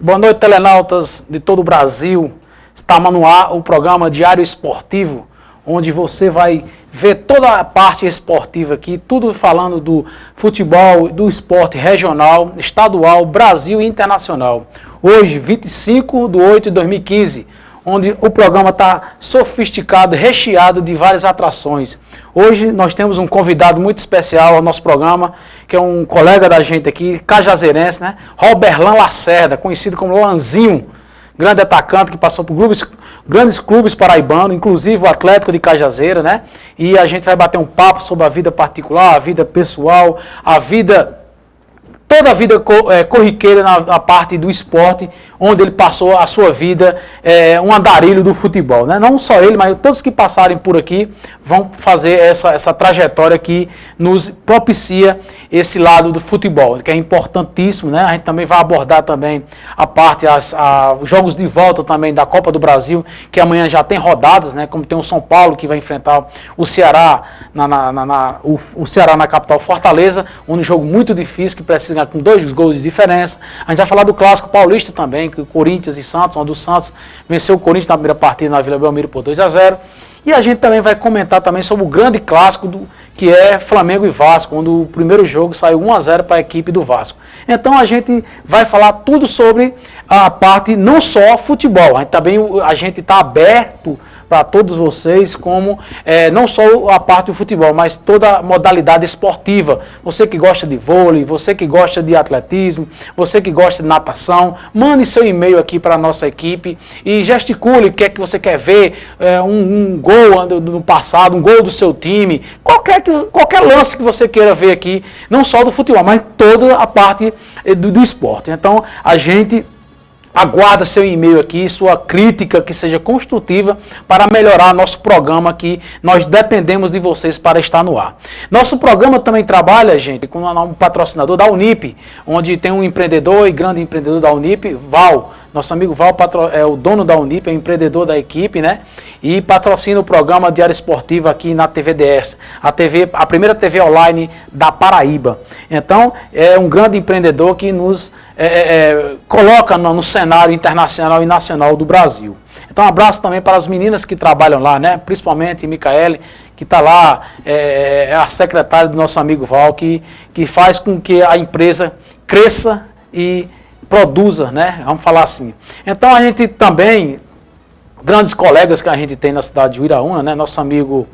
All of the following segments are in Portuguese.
Boa noite, telenautas de todo o Brasil. Está no ar o programa Diário Esportivo, onde você vai ver toda a parte esportiva aqui, tudo falando do futebol, do esporte regional, estadual, Brasil e internacional. Hoje, 25/8/2015, onde o programa está sofisticado, recheado de várias atrações. Hoje nós temos um convidado muito especial ao nosso programa, que é um colega da gente aqui, cajazeirense, né? Roberlan Lacerda, conhecido como Lanzinho, grande atacante que passou por grandes clubes paraibanos, inclusive o Atlético de Cajazeira, né? E a gente vai bater um papo sobre a vida particular, a vida pessoal, toda a vida corriqueira na parte do esporte, onde ele passou a sua vida, um andarilho do futebol, né? Não só ele, mas todos que passarem por aqui vão fazer essa trajetória que nos propicia esse lado do futebol, que é importantíssimo, né? A gente também vai abordar também a parte, os jogos de volta também da Copa do Brasil, que amanhã já tem rodadas, né? Como tem o São Paulo que vai enfrentar o Ceará, o Ceará na capital Fortaleza, um jogo muito difícil, que precisa ganhar com 2 gols de diferença. A gente vai falar do Clássico Paulista também, que o Corinthians e Santos, onde o Santos venceu o Corinthians na primeira partida na Vila Belmiro por 2-0. E a gente também vai comentar também sobre o grande clássico que é Flamengo e Vasco, onde o primeiro jogo saiu 1-0 para a equipe do Vasco. Então a gente vai falar tudo sobre a parte não só futebol, a gente está aberto para todos vocês, como não só a parte do futebol, mas toda a modalidade esportiva. Você que gosta de vôlei, você que gosta de atletismo, você que gosta de natação, mande seu e-mail aqui para a nossa equipe e gesticule o que é que você quer ver, um gol no passado, um gol do seu time, qualquer lance que você queira ver aqui, não só do futebol, mas toda a parte do esporte. Então, a gente aguarda seu e-mail aqui, sua crítica que seja construtiva para melhorar nosso programa, que nós dependemos de vocês para estar no ar. Nosso programa também trabalha, gente, com um patrocinador da Unip, onde tem um empreendedor e grande empreendedor da Unip, Val. Nosso amigo Val é o dono da Unip, é o empreendedor da equipe, né? E patrocina o programa Diário Esportivo aqui na TVDS, a primeira TV online da Paraíba. Então, é um grande empreendedor que nos coloca no cenário internacional e nacional do Brasil. Então, um abraço também para as meninas que trabalham lá, né? Principalmente Micaele, que está lá, a secretária do nosso amigo Val, que faz com que a empresa cresça e produza, né? Vamos falar assim. Então a gente também, grandes colegas que a gente tem na cidade de Uiraúna, né? Nosso amigo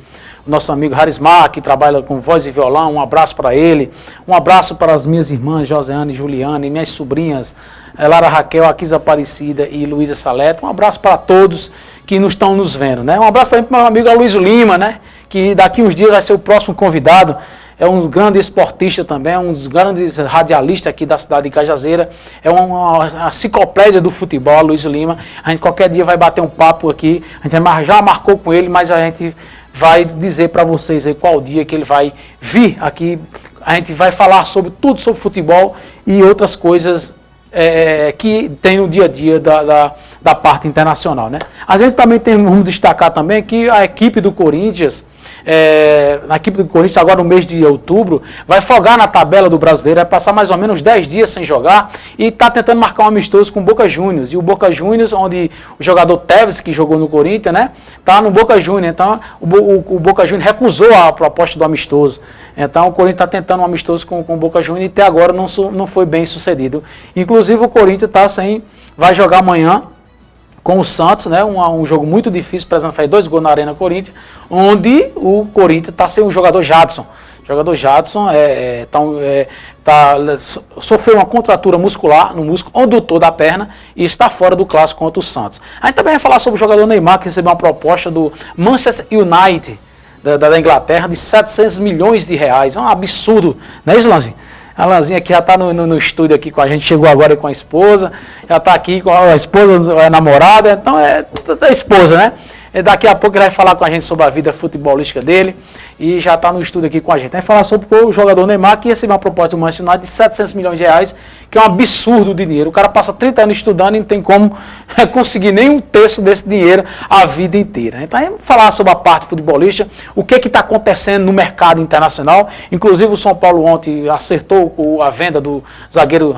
Harismar, que trabalha com voz e violão, um abraço para ele. Um abraço para as minhas irmãs, Joseane e Juliane, minhas sobrinhas, Lara Raquel, Aquisa Aparecida e Luísa Saleta. Um abraço para todos que estão nos vendo, né? Um abraço também para o meu amigo Aloysio Lima, né? Que daqui uns dias vai ser o próximo convidado. É um grande esportista também, um dos grandes radialistas aqui da cidade de Cajazeira. É uma enciclopédia do futebol, Luiz Lima. A gente qualquer dia vai bater um papo aqui. A gente já marcou com ele, mas a gente vai dizer para vocês aí qual dia que ele vai vir aqui. A gente vai falar tudo sobre futebol e outras coisas que tem no dia a dia da parte internacional, né? A gente também vamos destacar também que a equipe do Corinthians, na equipe do Corinthians, agora no mês de outubro, vai folgar na tabela do Brasileiro, vai passar mais ou menos 10 dias sem jogar e está tentando marcar um amistoso com o Boca Juniors. E o Boca Juniors, onde o jogador Tevez, que jogou no Corinthians, né, está no Boca Juniors. Então, o Boca Juniors recusou a proposta do amistoso. Então, o Corinthians está tentando um amistoso com o Boca Juniors e até agora não foi bem sucedido. Inclusive, o Corinthians vai jogar amanhã com o Santos, né? Um jogo muito difícil, precisando fazer 2 gols na Arena Corinthians, onde o Corinthians está sem o jogador Jadson. O jogador Jadson sofreu uma contratura muscular no músculo condutor da perna e está fora do clássico contra o Santos. A gente também vai falar sobre o jogador Neymar, que recebeu uma proposta do Manchester United da Inglaterra de 700 milhões de reais. É um absurdo, não é isso, Lanzinho? A Lanzinha aqui já está no estúdio aqui com a gente, chegou agora com a esposa, já está aqui com a esposa, a namorada, então é a esposa, né? Daqui a pouco ele vai falar com a gente sobre a vida futebolística dele e já está no estúdio aqui com a gente. Vai falar sobre o jogador Neymar, que recebeu uma proposta do Manchester United de 700 milhões de reais, que é um absurdo de dinheiro. O cara passa 30 anos estudando e não tem como conseguir nem um terço desse dinheiro a vida inteira. Então, vamos falar sobre a parte futebolística, o que está acontecendo no mercado internacional. Inclusive, o São Paulo ontem acertou a venda do zagueiro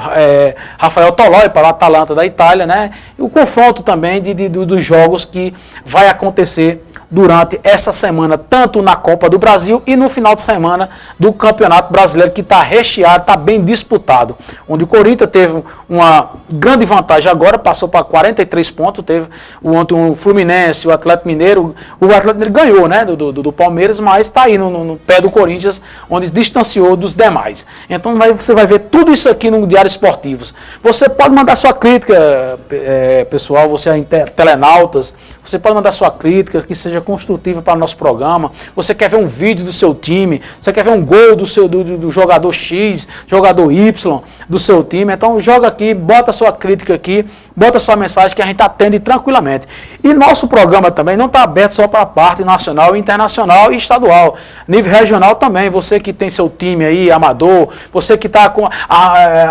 Rafael Tolói para o Atalanta da Itália, né? E o confronto também dos jogos que vai acontecer durante essa semana, tanto na Copa do Brasil e no final de semana do Campeonato Brasileiro, que está recheado, está bem disputado. Onde o Corinthians teve uma grande vantagem agora, passou para 43 pontos, teve ontem o Fluminense, o Atlético Mineiro, o Atlético Mineiro ganhou, né, do Palmeiras, mas está aí no pé do Corinthians, onde distanciou dos demais. Então você vai ver tudo isso aqui no Diário Esportivos. Você pode mandar sua crítica, pessoal, você é telenautas, você pode mandar sua crítica, que seja construtiva para o nosso programa. Você quer ver um vídeo do seu time, você quer ver um gol do jogador X, jogador Y do seu time. Então joga aqui, bota sua crítica aqui, bota sua mensagem que a gente atende tranquilamente. E nosso programa também não está aberto só para a parte nacional, internacional e estadual. Nível regional também, você que tem seu time aí, amador, você que está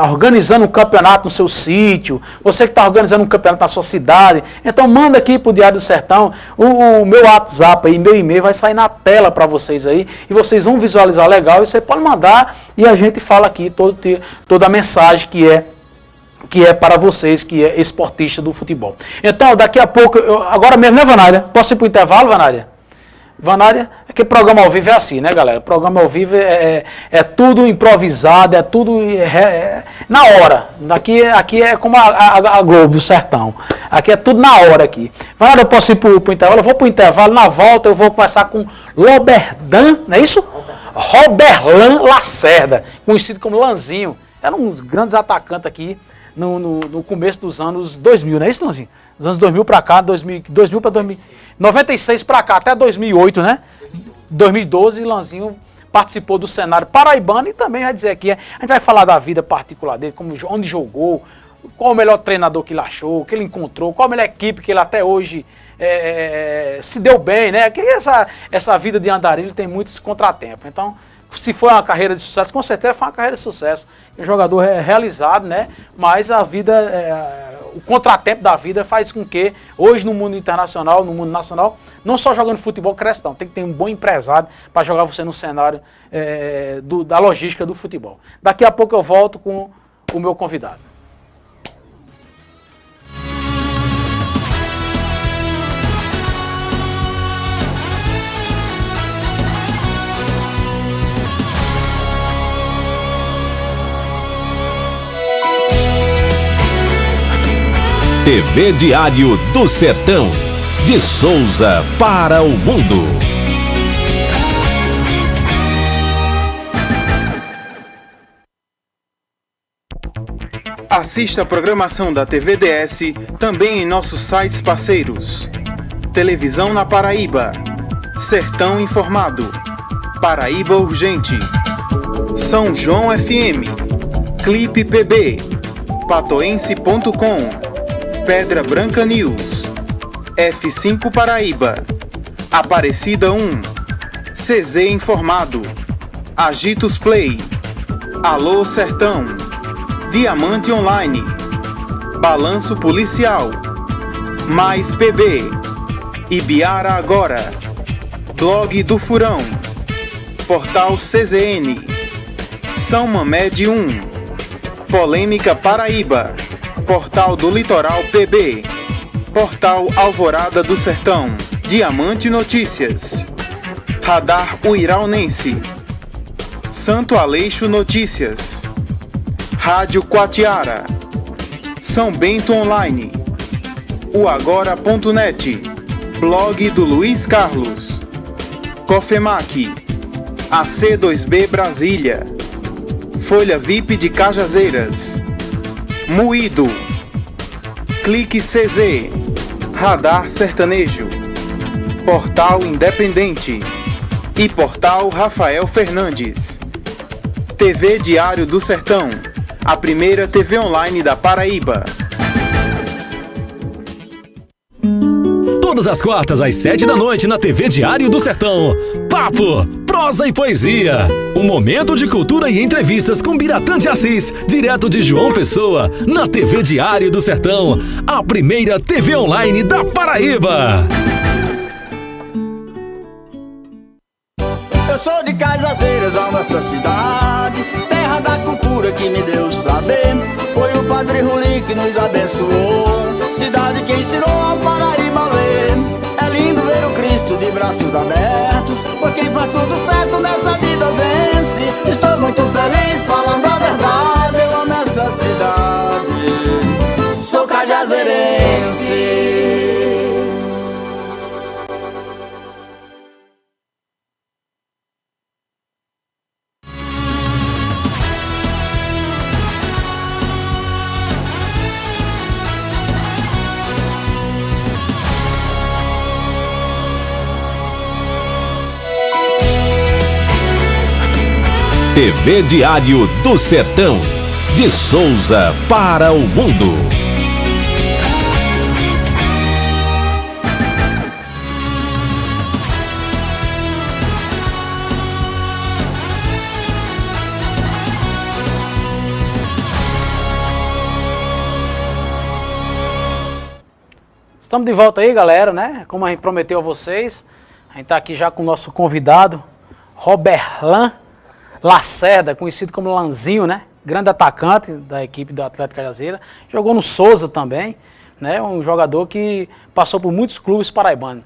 organizando um campeonato no seu sítio, você que está organizando um campeonato na sua cidade. Então manda aqui para o Diário do Sertão, o meu WhatsApp aí, meu e-mail vai sair na tela para vocês aí, e vocês vão visualizar legal, e você pode mandar, e a gente fala aqui toda a mensagem que é para vocês, que é esportista do futebol. Então, daqui a pouco, agora mesmo, né, Vanária? Posso ir para o intervalo, Vanária? Vanária, é que programa ao vivo é assim, né, galera? Programa ao vivo é tudo improvisado, é tudo na hora. Aqui é como a Globo, o Sertão. Aqui é tudo na hora aqui. Vanária, eu posso ir para o intervalo? Eu vou para o intervalo, na volta eu vou conversar com Loberdan, não é isso? Roberlan Lacerda, conhecido como Lanzinho. Era um dos grandes atacantes aqui no começo dos anos 2000, não é isso, Lanzinho? Dos anos 2000 para cá, 2000 para 2000, 96 para cá, até 2008, né? 2012, Lanzinho participou do cenário paraibano e também vai dizer aqui, a gente vai falar da vida particular dele, onde jogou, qual o melhor treinador que ele achou, o que ele encontrou, qual a melhor equipe que ele até hoje se deu bem, né? Que essa vida de andarilho tem muitos contratempos. Então, se foi uma carreira de sucesso, com certeza foi uma carreira de sucesso. É um jogador realizado, né? Mas a vida, o contratempo da vida faz com que, hoje no mundo internacional, no mundo nacional, não só jogando futebol cresce, não. Tem que ter um bom empresário para jogar você no cenário da logística do futebol. Daqui a pouco eu volto com o meu convidado. TV Diário do Sertão, de Souza para o mundo. Assista a programação da TVDS também em nossos sites parceiros. Televisão na Paraíba, Sertão Informado, Paraíba Urgente, São João FM, Clipe PB, Patoense.com, Pedra Branca News, F5 Paraíba, Aparecida 1, CZ Informado, Agitos Play, Alô Sertão, Diamante Online, Balanço Policial, Mais PB, Ibiara Agora, Blog do Furão, Portal CZN, São Mamed 1, Polêmica Paraíba, Portal do Litoral PB, Portal Alvorada do Sertão, Diamante Notícias, Radar Uiraunense, Santo Aleixo Notícias, Rádio Quatiara, São Bento Online, Uagora.net, Blog do Luiz Carlos, Cofemac, AC2B Brasília, Folha VIP de Cajazeiras, Moído, Clique CZ, Radar Sertanejo, Portal Independente e Portal Rafael Fernandes. TV Diário do Sertão, a primeira TV online da Paraíba. Todas as quartas às 7 da noite na TV Diário do Sertão. Papo, prosa e poesia. Um momento de cultura e entrevistas com Biratã de Assis, direto de João Pessoa, na TV Diário do Sertão, a primeira TV online da Paraíba. Eu sou de Cajazeiras, a nossa cidade, terra da cultura que me deu saber. Foi o Padre Ruli que nos abençoou, cidade que ensinou a Paraíba a ler. É lindo ver o Cristo de braços abertos, pois quem faz tudo certo nesta vida vence. Estou muito feliz falando a verdade, eu amo esta cidade, sou cajazeirense. TV Diário do Sertão, de Souza para o mundo. Estamos de volta aí, galera, né? Como a gente prometeu a vocês, a gente está aqui já com o nosso convidado, Roberlan Lacerda, conhecido como Lanzinho, né? Grande atacante da equipe do Atlético Cajazeira. Jogou no Souza também, né? Um jogador que passou por muitos clubes paraibanos.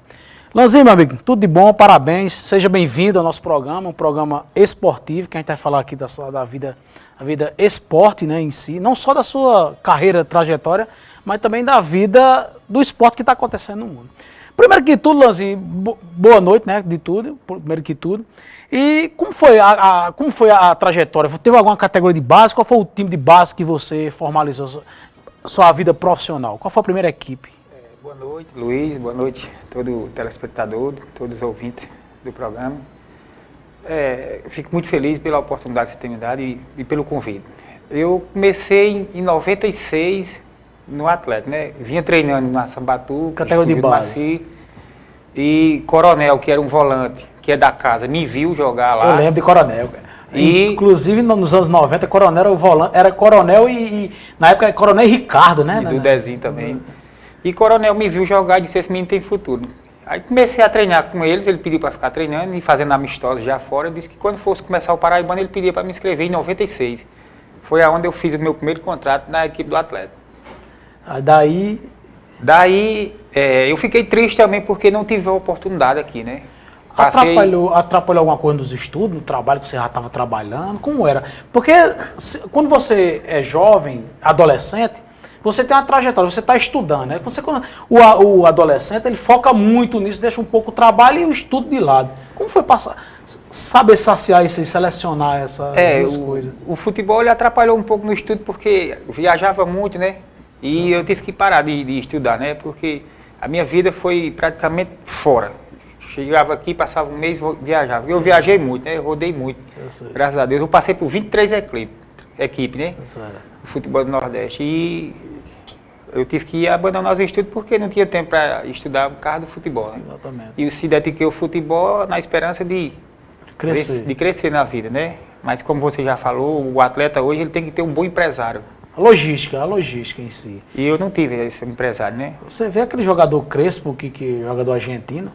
Lanzinho, meu amigo, tudo de bom, parabéns. Seja bem-vindo ao nosso programa, um programa esportivo, que a gente vai falar aqui da vida esporte, né, em si. Não só da sua carreira, trajetória, mas também da vida do esporte que está acontecendo no mundo. Primeiro que tudo, Lanzinho, boa noite, né? De tudo, primeiro que tudo. E como foi a trajetória? Teve alguma categoria de base? Qual foi o time de base que você formalizou sua vida profissional? Qual foi a primeira equipe? Boa noite, Luiz. Boa noite a todo telespectador, todos os ouvintes do programa. Fico muito feliz pela oportunidade que você tem me dado e pelo convite. Eu comecei em 96 no Atlético, né? Vinha treinando na Sambatu, categoria de base. E Coronel, que era um volante, que é da casa, me viu jogar lá. Eu lembro de Coronel. Inclusive nos anos 90, Coronel era Coronel e na época era Coronel e Ricardo, né? E do Dezinho também. E Coronel me viu jogar e disse: esse menino tem futuro. Aí comecei a treinar com eles, ele pediu para ficar treinando e fazendo amistosos já fora. Disse que quando fosse começar o Paraibano, ele pedia para me inscrever em 96. Foi aonde eu fiz o meu primeiro contrato na equipe do Atlético. Daí eu fiquei triste também porque não tive a oportunidade aqui, né? Atrapalhou alguma coisa nos estudos, no trabalho que você já estava trabalhando? Como era? Porque quando você é jovem, adolescente, você tem uma trajetória, você está estudando, né? O adolescente, ele foca muito nisso, deixa um pouco o trabalho e o estudo de lado. Como foi saber saciar isso e selecionar essas duas coisas? O futebol ele atrapalhou um pouco no estudo porque eu viajava muito, né? E eu tive que parar de estudar, né? Porque a minha vida foi praticamente fora. Chegava aqui, passava um mês, viajava. Eu viajei muito, né? Eu rodei muito. Graças a Deus. Eu passei por 23 equipes, né? Do futebol do Nordeste. E eu tive que abandonar os estudos porque não tinha tempo para estudar por causa do futebol, né? Exatamente. E eu se dediquei ao futebol na esperança de crescer na vida, né? Mas como você já falou, o atleta hoje ele tem que ter um bom empresário. A logística em si. E eu não tive esse empresário, né? Você vê aquele jogador Crespo, que jogador argentino,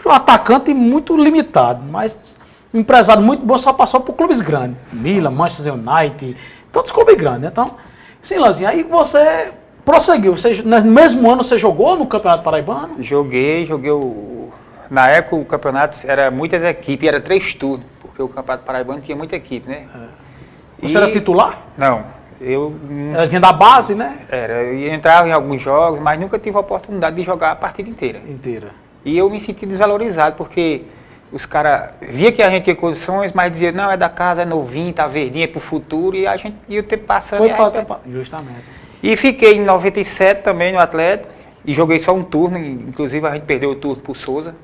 um atacante muito limitado, mas um empresário muito bom, só passou por clubes grandes. Milan, Manchester United, todos os clubes grandes. Então, sim, Lanzinho, aí você prosseguiu. No mesmo ano você jogou no Campeonato Paraibano? Joguei na época o campeonato era muitas equipes, era 3 turnos, porque o Campeonato Paraibano tinha muita equipe, né? Você era titular? Não. Eu vinha da base, né? Eu entrava em alguns jogos, mas nunca tive a oportunidade de jogar a partida inteira. E eu me senti desvalorizado, porque os caras via que a gente tinha condições, mas dizia, não, é da casa, é novinho, tá verdinho, é pro futuro, e a gente ia o tempo passando. Justamente. E fiquei em 97 também no Atlético, e joguei só um turno, inclusive a gente perdeu o turno pro Souza.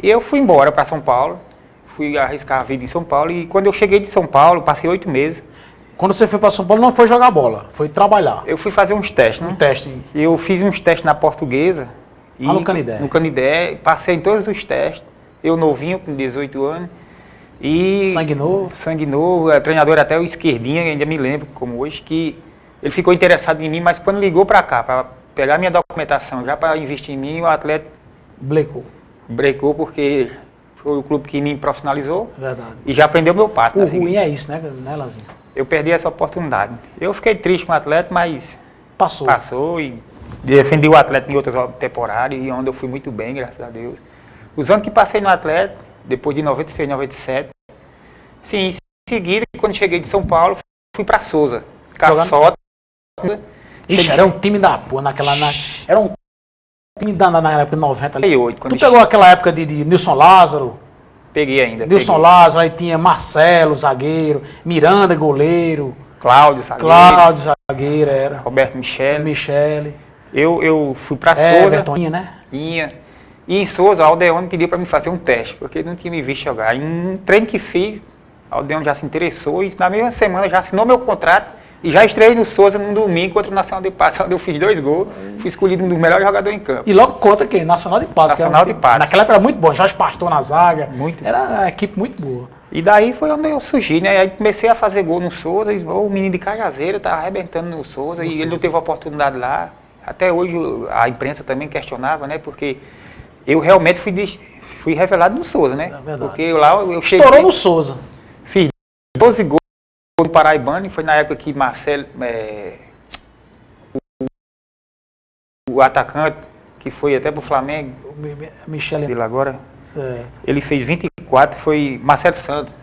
E eu fui embora para São Paulo, fui arriscar a vida em São Paulo, e quando eu cheguei de São Paulo, passei 8 meses. Quando você foi para São Paulo, não foi jogar bola, foi trabalhar. Eu fui fazer uns testes, né? Um teste. Eu fiz uns testes na Portuguesa E no Canidé. No Canidé, passei em todos os testes. Eu novinho, com 18 anos. E Sangue novo. Sangue novo, o treinador até o Esquerdinha, ainda me lembro, como hoje, que ele ficou interessado em mim, mas quando ligou para cá, para pegar minha documentação, já para investir em mim, o atleta brecou, porque foi o clube que me profissionalizou. Verdade. E já aprendeu meu passo. O ruim é isso, né, Lanzinho? Eu perdi essa oportunidade. Eu fiquei triste com o atleta, mas passou e defendi o atleta em outras temporadas, e onde eu fui muito bem, graças a Deus. Os anos que passei no atleta, depois de 96, 97, sim, em seguida, quando cheguei de São Paulo, fui para Souza, Caçota. Ixi, era um time da porra era um time na época de 90 ali. 98, Tu pegou aquela época de Nilson Lázaro? Peguei ainda. Nilson Lázaro, aí tinha Marcelo, zagueiro, Miranda, goleiro. Cláudio, zagueiro, era. Roberto Michele. Eu fui para Souza. Everton, né? E em Souza, a Aldeone pediu para me fazer um teste, porque ele não tinha me visto jogar. Em um treino que fiz, a Aldeone já se interessou e na mesma semana já assinou meu contrato e já estreiei no Souza num domingo contra o Nacional de Patos, onde eu fiz 2 gols, fui escolhido um dos melhores jogadores em campo. E logo conta quem? Nacional de Patos. Nacional de Patos. Naquela época era muito bom, Jorge Pastor na zaga. Muito. Era uma equipe muito boa. E daí foi onde eu surgi, né? Aí comecei a fazer gol no Souza, e o menino de Cajazeira tá arrebentando no Souza, e ele não teve oportunidade lá. Até hoje a imprensa também questionava, né? Porque eu realmente fui revelado no Souza, né? É verdade. Porque lá eu Estourou cheguei, no Souza. fiz 12 gols no Paraibano, foi na época que Marcelo, o atacante, que foi até pro Flamengo, Michele. dele agora, Certo. ele fez 24, foi Marcelo Santos.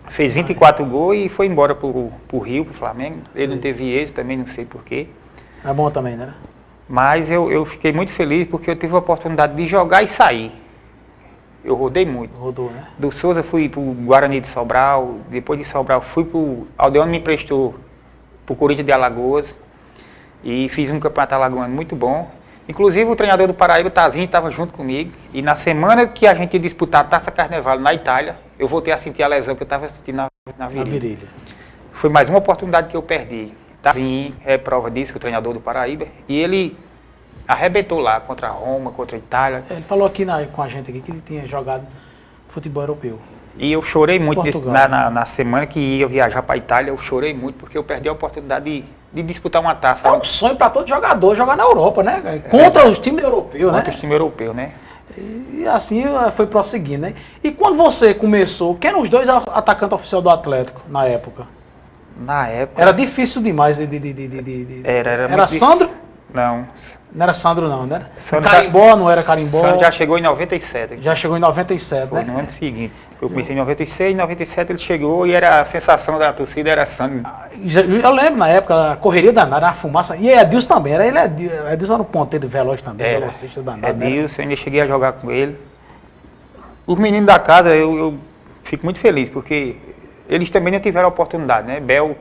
Fez 24 gols e foi embora pro Rio, pro Flamengo. Ele não teve êxito também, não sei porquê. É bom também, né? Mas eu fiquei muito feliz porque eu tive a oportunidade de jogar e sair. Eu rodei muito. Rodou, né? Do Souza fui pro Guarani de Sobral, depois de Sobral fui pro... Aldeone me emprestou pro Corinthians de Alagoas e fiz um campeonato alagoano muito bom. Inclusive o treinador do Paraíba, Tazinho, estava junto comigo. E na semana que a gente ia disputar a Taça Carnaval na Itália, eu voltei a sentir a lesão que eu estava sentindo na virilha. Foi mais uma oportunidade que eu perdi. Tazinho é prova disso, que o treinador do Paraíba. E ele arrebentou lá contra a Roma, contra a Itália. Ele falou aqui com a gente aqui que ele tinha jogado futebol europeu. E eu chorei muito Portugal, na semana que ia viajar para a Itália, eu chorei muito porque eu perdi a oportunidade de disputar uma taça. É um sonho para todo jogador jogar na Europa, né? Contra os times europeus, né? Contra os times europeus, né? E assim foi prosseguindo, né? E quando você começou, quem eram os 2 atacantes oficiais do Atlético na época? Na época... Era difícil demais de Era Era muito Sandro? difícil. Não. Não era Sandro não, né? Sandro Carimbó, não era Carimbó? Sandro já chegou em 97. Já chegou em 97, Foi né? no ano seguinte. Eu comecei em 96, em 97 ele chegou e era a sensação da torcida, era Sandro. Eu lembro na época, a correria danada, a fumaça. E Edilson também, Edilson era um ponteiro veloz também, velocista danado. Edilson, eu ainda cheguei a jogar com ele. Os meninos da casa, eu fico muito feliz, porque eles também não tiveram a oportunidade, né? Bel,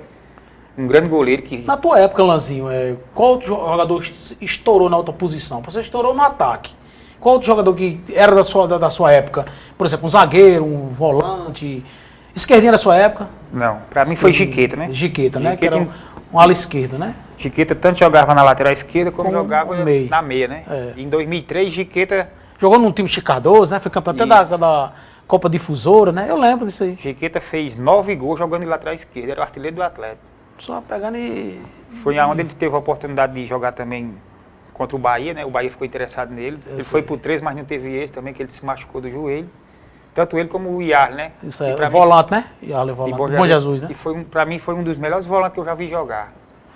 um grande goleiro que... Na tua época, Lanzinho, qual outro jogador estourou na outra posição? Você estourou no ataque. Qual outro jogador que era da sua época? Por exemplo, um zagueiro, um volante, esquerdinha da sua época? Não, pra mim foi Giqueta, né? Giqueta, né? Que Giqueta, era um ala esquerda, né? Giqueta tanto jogava na lateral esquerda como jogava meio. na meia, né? É. Em 2003, Giqueta Jogou num time de Cardoso, né? Foi campeão até da Copa Difusora, né? Eu lembro disso aí. Giqueta fez 9 gols jogando de lateral esquerda, era o artilheiro do Atlético. Só pegando e... Foi aonde ele teve a oportunidade de jogar também contra o Bahia, né? O Bahia ficou interessado nele. Ele foi pro 3, mas não teve esse também, que ele se machucou do joelho. Tanto ele como o Iar, né? Isso é, volante, né? Iar, volante. Bom Jesus, né? Que pra mim foi um dos melhores volantes que eu já vi jogar.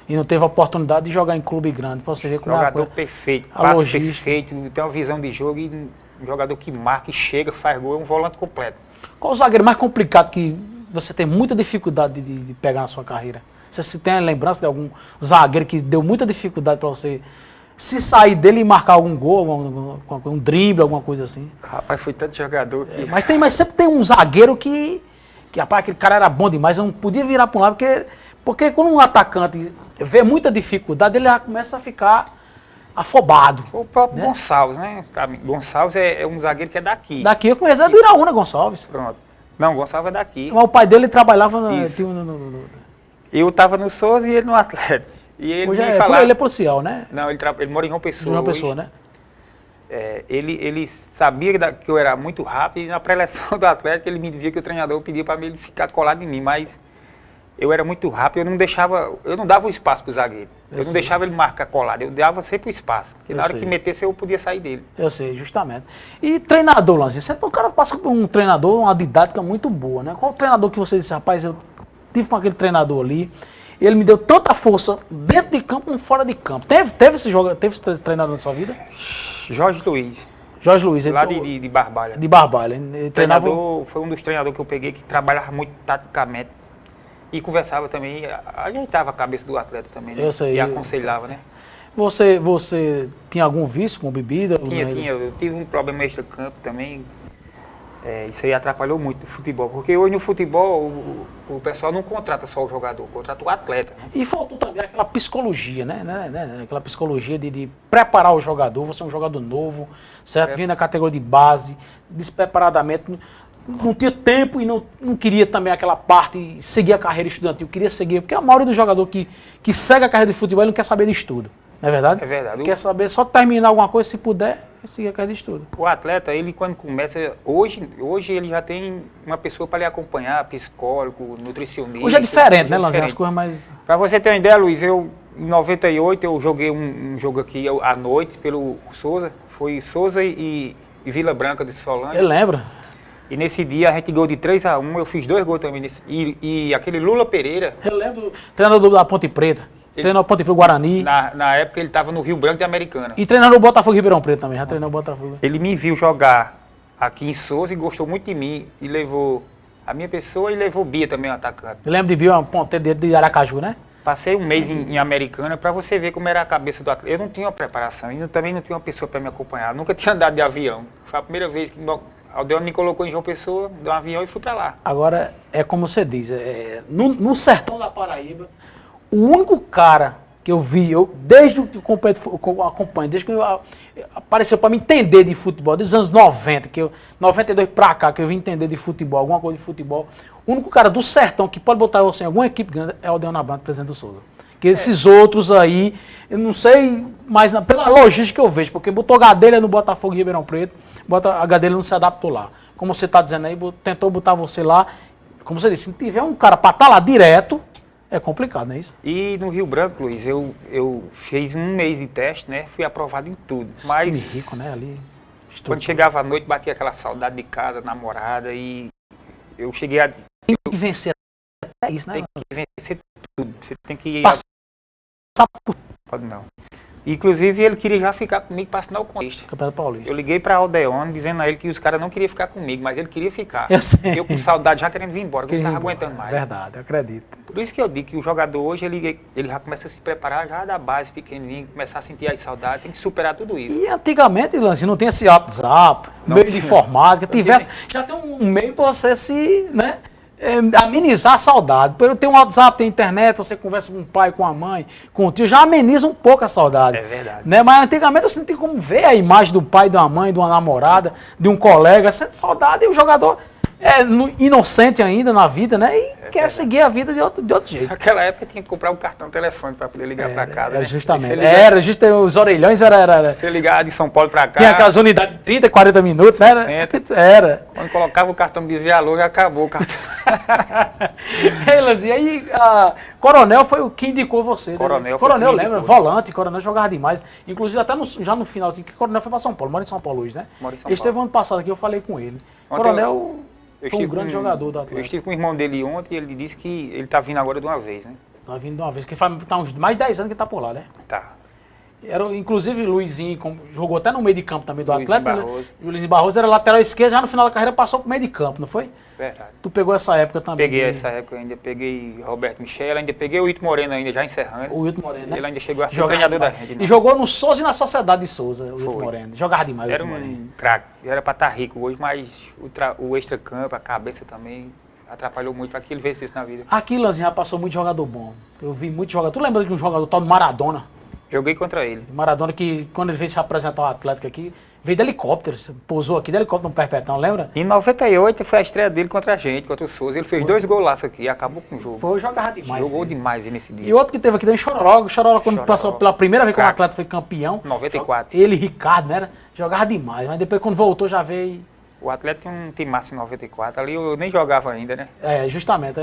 E não teve a oportunidade de jogar em clube grande, pra você ver como Jogador é a perfeito, a passe logística. perfeito, tem uma visão de jogo e um jogador que marca e chega, faz gol, é um volante completo. Qual o zagueiro mais complicado que você tem muita dificuldade de pegar na sua carreira? Você tem a lembrança de algum zagueiro que deu muita dificuldade para você se sair dele e marcar algum gol, um drible, alguma coisa assim? Rapaz, foi tanto jogador que... Mas sempre tem um zagueiro que rapaz, aquele cara era bom demais, eu não podia virar para um lado, porque quando um atacante vê muita dificuldade, ele já começa a ficar afobado. O próprio né? Gonçalves, né? Gonçalves é um zagueiro que é daqui. Daqui eu conheço, é do Iraúna, Gonçalves. Pronto. Não, Gonçalves é daqui. Mas o pai dele trabalhava Eu estava no Souza e ele no Atlético. E ele hoje me ele falava... é policial, né? Não, ele mora em João Pessoa. De uma hoje. pessoa, né? Ele sabia que eu era muito rápido e na pré-eleção do Atlético ele me dizia que o treinador pedia para ele ficar colado em mim, mas eu era muito rápido, eu não dava o espaço para o zagueiro. Eu não deixava ele marcar colado, eu dava sempre o espaço. Porque na hora que metesse eu podia sair dele. Eu sei, justamente. E treinador, Lanzinho, sempre o cara passa por um treinador, uma didática muito boa, né? Qual o treinador que você disse, rapaz, eu tive com aquele treinador ali, ele me deu tanta força dentro de campo como fora de campo. Teve esse treinador na sua vida? Jorge Luiz. Jorge Luiz. Lá de Barbalha. De Barbalha. Ele treinava... Foi um dos treinadores que eu peguei que trabalhava muito taticamente. E conversava também, ajeitava a cabeça do atleta também, né? Eu sei. E aconselhava, né? Você tinha algum vício com bebida? Tinha. Eu tive um problema extra-campo também. Isso aí atrapalhou muito o futebol. Porque hoje no futebol o pessoal não contrata só o jogador, contrata o atleta. Né? E faltou também aquela psicologia, né? Aquela psicologia de preparar o jogador, você é um jogador novo, certo? Vindo na categoria de base, despreparadamente. Não tinha tempo e não queria também aquela parte, seguir a carreira estudantil, queria seguir, porque a maioria do jogador que segue a carreira de futebol, ele não quer saber de estudo, não é verdade? É verdade. Quer saber só terminar alguma coisa, se puder, seguir a carreira de estudo. O atleta, ele quando começa, hoje ele já tem uma pessoa para lhe acompanhar, psicólogo, nutricionista. Hoje é diferente, né, Lanzinho? As coisas mais... Para você ter uma ideia, Luiz, em 98 eu joguei um jogo aqui à noite pelo Souza, foi Souza e Vila Branca de Solândia. Eu lembro. E nesse dia a gente ganhou de 3-1, eu fiz 2 gols também. E aquele Lula Pereira... Eu lembro, treinador da Ponte Preta, treinou a Ponte Preta, Guarani. Na época ele estava no Rio Branco de Americana. E treinando o Botafogo Ribeirão Preto também, já treinou o Botafogo. Ele me viu jogar aqui em Souza e gostou muito de mim. E levou a minha pessoa e levou Bia também, o atacante. Eu lembro de ver uma ponteira de Aracaju, né? Passei um mês em Americana para você ver como era a cabeça do atleta. Eu não tinha uma preparação, e também não tinha uma pessoa para me acompanhar. Eu nunca tinha andado de avião. Foi a primeira vez que Aldeone me colocou em João Pessoa, deu um avião e fui para lá. Agora, é como você diz, no sertão da Paraíba, o único cara que eu vi, desde que eu acompanho, desde que apareceu para me entender de futebol, desde os anos 90, 92 para cá, que eu vim entender de futebol, alguma coisa de futebol, o único cara do sertão que pode botar você em alguma equipe grande é o Aldeone Abrantes, presidente do Souza. Que esses outros aí, eu não sei, mas pela logística que eu vejo, porque botou Gadelha no Botafogo e Ribeirão Preto, a Gadelha não se adaptou lá. Como você está dizendo aí, tentou botar você lá, como você disse, se tiver um cara para estar lá direto, é complicado, não é isso? E no Rio Branco, Luiz, eu fiz um mês de teste, né? Fui aprovado em tudo. Mas time rico, né? Ali. Quando chegava à noite, batia aquela saudade de casa, namorada, e eu cheguei a... Tem que vencer até isso, né? Tem que vencer tudo. Você tem que... Passar por... Pode não. Inclusive, ele queria já ficar comigo para assinar o contrato. Campeonato Paulista. Eu liguei para Aldeone dizendo a ele que os caras não queriam ficar comigo, mas ele queria ficar. Eu sei. Eu com saudade já querendo vir embora, que eu não estava aguentando mais. Verdade, eu acredito. Por isso que eu digo que o jogador hoje, ele já começa a se preparar já da base pequenininho, começar a sentir as saudades, tem que superar tudo isso. E antigamente, Lance, não tinha esse WhatsApp, meio de informática, já tem um meio para você se, né, amenizar a saudade. Tem um WhatsApp, tem internet, você conversa com o pai, com a mãe, com o tio, já ameniza um pouco a saudade. É verdade. Né? Mas antigamente você não tem como ver a imagem do pai, de uma mãe, de uma namorada, de um colega, sente saudade, e o jogador inocente ainda na vida, né? E quer seguir a vida de outro jeito. Naquela época tinha que comprar um cartão telefone para poder ligar para casa. Né? Justamente. Ligar, os orelhões era. Você ligar de São Paulo para cá. Tinha aquelas unidades de 30, 40 minutos, 60. Né? Era. Quando colocava o cartão, dizia alô, já acabou o cartão. E aí, Coronel foi o que indicou você. Coronel lembra, volante, Coronel jogava demais. Inclusive, até já no final, assim, que Coronel foi para São Paulo, mora em São Paulo hoje, né? Ele esteve ano passado aqui, eu falei com ele. Coronel foi um grande jogador do Atlético. Eu estive com o irmão dele ontem e ele disse que ele está vindo agora de uma vez, né? Tá vindo de uma vez, porque tá uns mais de 10 anos que tá por lá, né? Tá. Inclusive, Luizinho jogou até no meio de campo também do Luizinho Atlético. Barroso. O Luizinho Barroso era lateral esquerdo, já no final da carreira passou pro meio de campo, não foi? Verdade. Tu pegou essa época também? Peguei essa época, ainda peguei Roberto Michel, ainda peguei o Ito Moreno ainda, já encerrando. O Ito Moreno, né? Ele ainda chegou a ser treinador da gente. E jogou no Souza e na Sociedade de Souza, o Ito Moreno. Jogava demais o Era Ito Moreno. craque, era para estar rico hoje, mas o extra-campo, a cabeça também atrapalhou muito para que ele vencesse isso na vida. Aqui, Lanzinho, já passou muito jogador bom. Eu vi muito jogador. Tu lembra de um jogador tal do Maradona? Joguei contra ele. Maradona que, quando ele veio se apresentar ao Atlético aqui, Veio de helicóptero, pousou aqui de helicóptero no Perpetão, lembra? Em 98 foi a estreia dele contra a gente, contra o Souza. Ele fez 2 golaços aqui e acabou com o jogo. Foi, jogava demais. Jogou sim. demais nesse dia. E outro que teve aqui também, Chororó. Chororó, quando Chororó. passou pela primeira vez que o Craque. atleta foi campeão. 94. Ele, Ricardo, né? Jogava demais. Mas depois, quando voltou, já veio. O Atlético tem um timaço em 94. Ali eu nem jogava ainda, né? Justamente.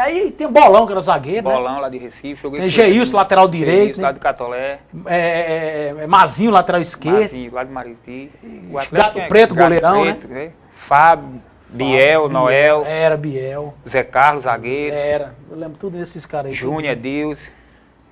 Aí tem o Bolão, que era zagueiro, né? Bolão lá de Recife. Joguei Tem com Geilson, ele. lateral direito, Geilson, né? lá do Catolé. Mazinho, lateral esquerdo. Mazinho, lá de Mariti. O Gato tinha Preto, goleirão, Preto, né? Fábio, Biel, Noel, Era Biel. Zé Carlos, zagueiro. Era. Eu lembro tudo desses caras aí. Júnior, Deus.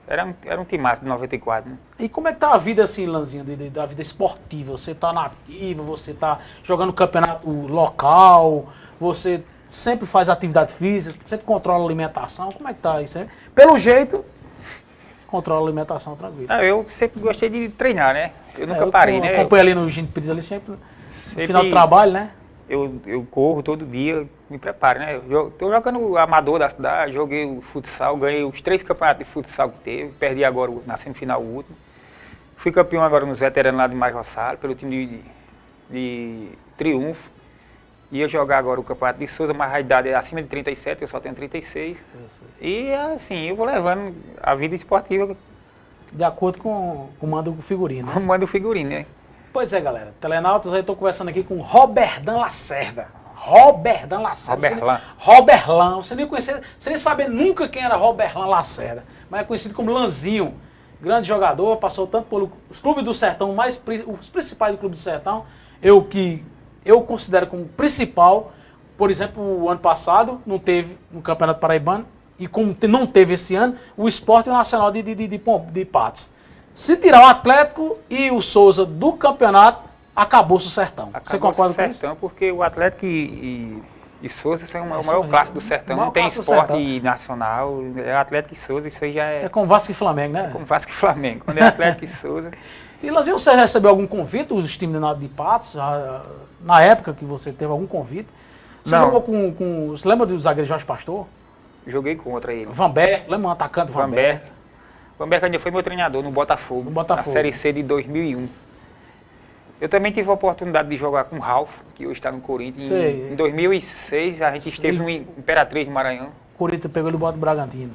Era um timaço de 94, né? E como é que tá a vida assim, Lanzinho, da vida esportiva? Você tá na ativa, você tá jogando campeonato local, você sempre faz atividade física, sempre controla a alimentação, como é que tá isso aí? Pelo jeito, controla a alimentação tranquilo. Eu sempre gostei de treinar, né? Eu nunca parei, né? Eu acompanho ali no Gino Pires ali, sempre no Sempre- final do trabalho, né? Eu corro todo dia, me preparo, né? Tô jogando amador da cidade, joguei o futsal, ganhei os 3 campeonatos de futsal que teve, perdi agora na semifinal o último. Fui campeão agora nos veteranos lá de Major Salles, pelo time de Triunfo. Ia jogar agora o campeonato de Souza, mas a idade é acima de 37, eu só tenho 36. E assim, eu vou levando a vida esportiva De acordo com o mando do figurino. Né? como manda o figurino, né? Pois é, galera. Telenautas, aí eu tô conversando aqui com Roberdan Lacerda. Roberdan Lacerda. Roberlan. Roberlan. Você nem conhecia, você nem sabia nunca quem era Roberlan Lacerda. Mas é conhecido como Lanzinho. Grande jogador, passou tanto pelos clubes do Sertão, os principais do Clube do Sertão. Eu considero como principal, por exemplo, o ano passado não teve no Campeonato Paraibano, e como não teve esse ano, o Sport e o Nacional de Patos. Se tirar o Atlético e o Souza do campeonato, acabou-o Sertão. Você concorda com isso? Sertão, porque o Atlético e Souza são o Isso maior aí. clássico do Sertão. Maior Não tem clássico do esporte Sertão. nacional, é Atlético e Souza, isso aí já É é com Vasco e Flamengo, né? como Vasco e Flamengo. Quando é Atlético e Souza, E Lanzinho, você recebeu algum convite dos times de Patos? Na época que você teve algum convite? Você Não. jogou com. Você lembra do zagueiro Jorge Pastor? joguei contra ele. Vanberto, lembra um atacante Vanberto? Vanberto ainda foi meu treinador no Botafogo, No Botafogo. na Série C de 2001. Eu também tive a oportunidade de jogar com o Ralf, que hoje está no Corinthians. Sei. Em 2006, a gente esteve no Imperatriz de Maranhão. O Corinthians pegou ele e bota o Bragantino.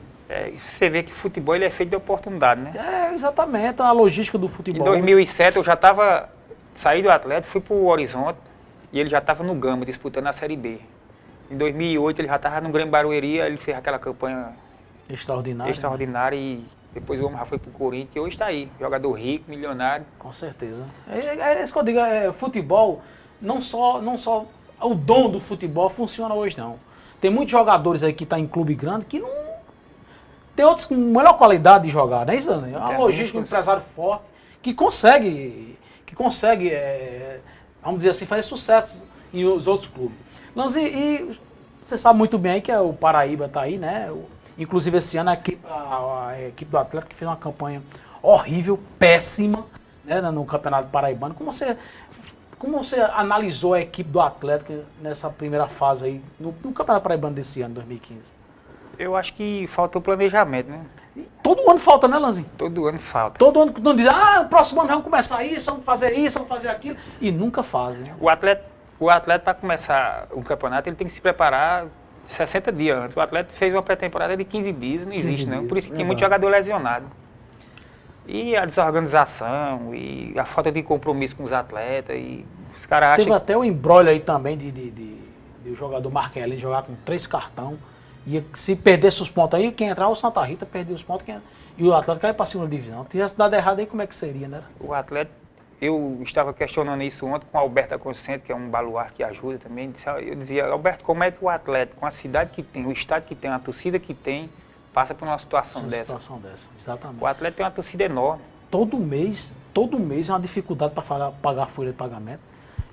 Você vê que futebol ele é feito de oportunidade, né? É, exatamente, a logística do Em futebol. 2007 eu já estava, saí do Atlético, fui para o Horizonte e ele já estava no Gama, disputando a Série B. Em 2008 ele já estava no Grêmio Barueri, ele fez aquela campanha Extraordinário. extraordinária e depois o homem já foi para o Corinthians e hoje está aí, jogador rico, milionário. Com certeza. É isso que eu digo, futebol, não só o dom do futebol funciona hoje não. Tem muitos jogadores aí que estão em clube grande que não... Tem outros com melhor qualidade de jogar, não é isso, Dani? É uma Tem logística, um muitos. empresário forte, que consegue vamos dizer assim, fazer sucesso em os outros clubes. Lanzi, e você sabe muito bem aí que o Paraíba está aí, né? Inclusive esse ano a equipe do Atlético fez uma campanha horrível, péssima, né, no Campeonato Paraibano. Como você analisou a equipe do Atlético nessa primeira fase aí, no Campeonato Paraibano desse ano, 2015? Eu acho que faltou planejamento, né? Todo ano falta, né, Lanzinho? Todo ano falta. Todo ano não diz, no próximo ano vamos começar isso, vamos fazer aquilo, e nunca fazem. O atleta para começar o campeonato, ele tem que se preparar 60 dias antes. O atleta fez uma pré-temporada de 15 dias, não existe 15 não. dias, Por isso que tem verdade. muito jogador lesionado. E a desorganização e a falta de compromisso com os atletas. E os caras Teve acham até o embrólio aí também de o jogador Marquelli jogar com 3 cartão. E se perdesse os pontos aí, quem entrar o Santa Rita perdeu os pontos e o Atlético caiu para a segunda divisão. Se tivesse dado errado aí, como é que seria, né? o atleta. Eu estava questionando isso ontem com o Alberto Consciente, que é um baluarte que ajuda também. Eu dizia, Alberto, como é que o atleta, com a cidade que tem, o estado que tem, a torcida que tem, passa por uma situação Essa dessa? situação dessa, exatamente. O atleta tem uma torcida enorme. Todo mês é uma dificuldade para pagar a folha de pagamento.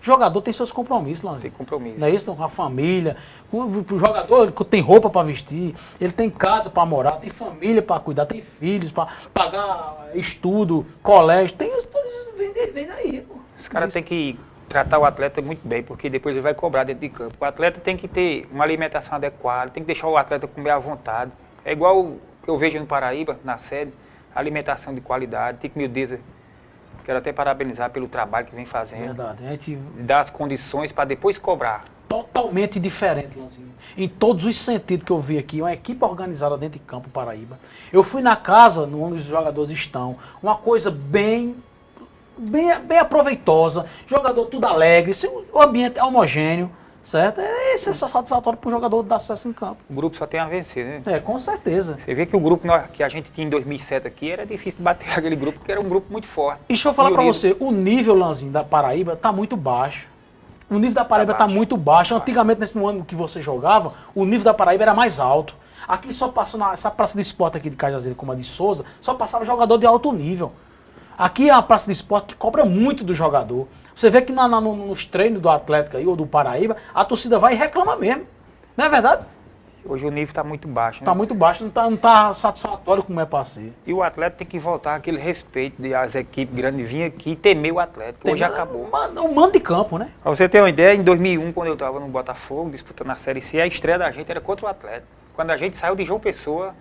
O jogador tem seus compromissos, Lanzinho. Tem compromisso. Não é isso? Com a família. O jogador tem roupa para vestir, ele tem casa para morar, tem família para cuidar, tem filhos para pagar estudo, colégio. Tem isso, vem daí, pô. Os caras têm que tratar o atleta muito bem, porque depois ele vai cobrar dentro de campo. O atleta tem que ter uma alimentação adequada, tem que deixar o atleta comer à vontade. É igual o que eu vejo no Paraíba, na sede, alimentação de qualidade, tem que, meu Deus, Quero até parabenizar pelo trabalho que vem fazendo. Verdade. A gente Dar as condições para depois cobrar. totalmente diferente, Lanzinho. Em todos os sentidos que eu vi aqui, uma equipe organizada dentro de campo Paraíba. Eu fui na casa onde os jogadores estão, uma coisa bem aproveitosa, jogador tudo alegre, o ambiente é homogêneo, certo? Isso é satisfatório para o jogador dar sucesso em campo. O grupo só tem a vencer, né? É, com certeza. Você vê que o grupo que a gente tinha em 2007 aqui era difícil de bater aquele grupo, porque era um grupo muito forte. E deixa eu falar E o para nível- você, o nível, Lanzinho, da Paraíba tá muito baixo. O nível da Paraíba tá baixo. muito baixo. Antigamente, nesse ano que você jogava, o nível da Paraíba era mais alto. Aqui só passou nessa praça de esporte aqui de Cajazeiro, como a de Souza, só passava jogador de alto nível. Aqui é uma praça de esporte que cobra muito do jogador. Você vê que nos treinos do Atlético aí, ou do Paraíba, a torcida vai e reclama mesmo. Não é verdade? Hoje o nível está muito baixo, né? Tá muito baixo, não tá satisfatório como é pra ser. E o Atlético tem que voltar aquele respeito de as equipes grandes virem aqui e temer o Atlético. Hoje acabou. O mando de campo, né? Pra você ter uma ideia, em 2001, quando eu estava no Botafogo, disputando a Série C, a estreia da gente era contra o Atlético. Quando a gente saiu de João Pessoa,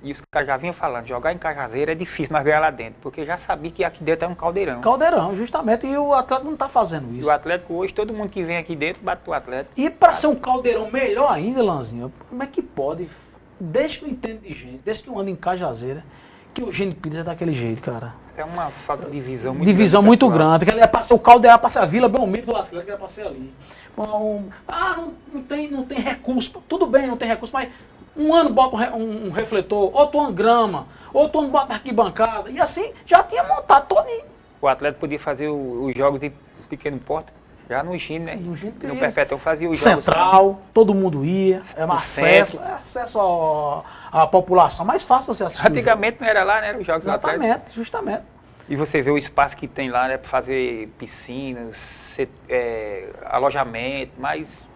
e os caras já vinham falando, jogar em Cajazeiro é difícil nós ganhar lá dentro, porque já sabia que aqui dentro é um caldeirão. Caldeirão, justamente, e o Atlético não tá fazendo E isso. o Atlético hoje, todo mundo que vem aqui dentro bate o Atlético. E para ser um caldeirão melhor ainda, Lanzinho, como é que pode, desde que eu entendo de gente, desde que eu ando em Cajazeira, que o Gênio Pires é daquele jeito, cara. É uma falta de visão muito Divisão grande, muito pessoal. grande, que ele é para ser o caldeirão, para ser a Vila Belmiro do Atlético, era para ser ali. Não tem recurso, tudo bem, não tem recurso, mas um ano bota um refletor, outro ano grama, outro ano bota arquibancada, e assim já tinha montado todinho. O Atlético podia fazer os jogos de pequeno porte, já no Gino, né? No Gino No Pires. Perpetão fazia os jogos. Central, todo mundo ia, é No acesso à população, mais fácil você assistir. Antigamente não era lá, né? Eram os jogos do Atlético. Justamente. E você vê o espaço que tem lá, né? Para fazer piscinas, alojamento, mas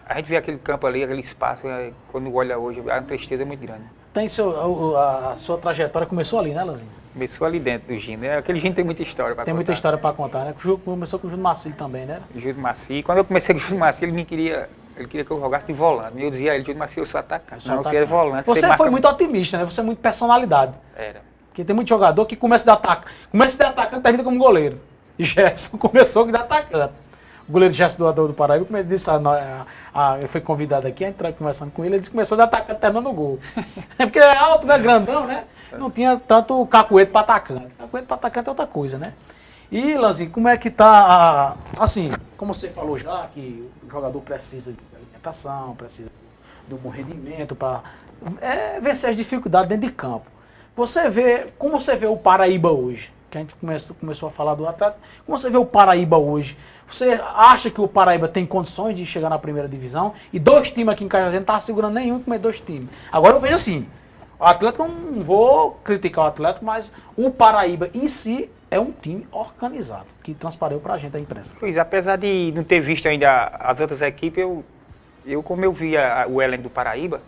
a gente vê aquele campo ali, aquele espaço, quando olha hoje, a tristeza é muito grande. Tem a sua trajetória começou ali, né, Lanzinho? Começou ali dentro do Gino, né? Aquele Gino tem muita história para contar. Tem muita história para contar, né? Começou com o Júlio Marcílio também, né? Júlio Maci. Quando eu comecei com o Júlio Maci, ele queria que eu jogasse de volante. Eu dizia a ele, Júlio Maci, eu sou atacante. Não, você é volante. Você marca foi muito otimista, né? Você é muito personalidade. Era. Porque tem muito jogador que começa de atacante, termina como goleiro. E Gerson começou de atacante. O goleiro Gerson do Paraíba, como ele disse, eu fui convidado aqui, a entrar conversando com ele disse que começou de atacante, terminou no gol. É porque é alto, né? Grandão, né? Não tinha tanto cacuete para atacante. Cacuete para atacante é outra coisa, né? E, Lanzinho, como é que tá, assim, como você falou já, que o jogador precisa de alimentação, precisa do bom rendimento para vencer as dificuldades dentro de campo. Como você vê o Paraíba hoje? Que a gente começou a falar do Atlético. Como você vê o Paraíba hoje? Você acha que o Paraíba tem condições de chegar na primeira divisão? E 2 times aqui em Cajazeiro não estavam segurando nenhum, como é 2 times. Agora eu vejo assim, o Atlético, não vou criticar o Atlético, mas o Paraíba em si é um time organizado, que transpareceu pra gente a imprensa. Pois, apesar de não ter visto ainda as outras equipes, como eu vi o elenco do Paraíba,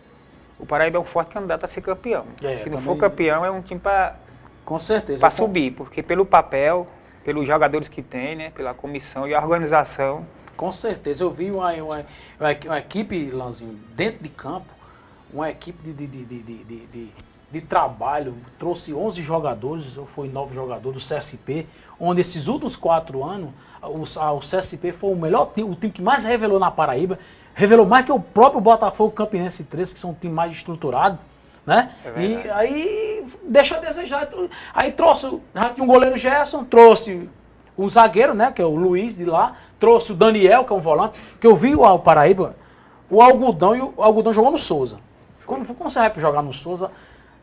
o Paraíba é um forte candidato a ser campeão. Se não for campeão, é um time para Com certeza. subir, porque pelo papel, pelos jogadores que tem, né, pela comissão e a organização. Com certeza. Eu vi uma equipe, Lanzinho, dentro de campo, uma equipe de trabalho, trouxe 11 jogadores, ou foi 9 jogadores do CSP, onde esses últimos 4 anos, o CSP foi o melhor time, o time que mais revelou na Paraíba, revelou mais que o próprio Botafogo Campinense 13, que são um time mais estruturado, né? E aí deixa a desejar. Aí trouxe, já tinha um goleiro Gerson, trouxe um zagueiro, né, que é o Luiz de lá, trouxe o Daniel, que é um volante, que eu vi o Paraíba, o Algodão jogou no Souza. Quando você vai jogar no Souza,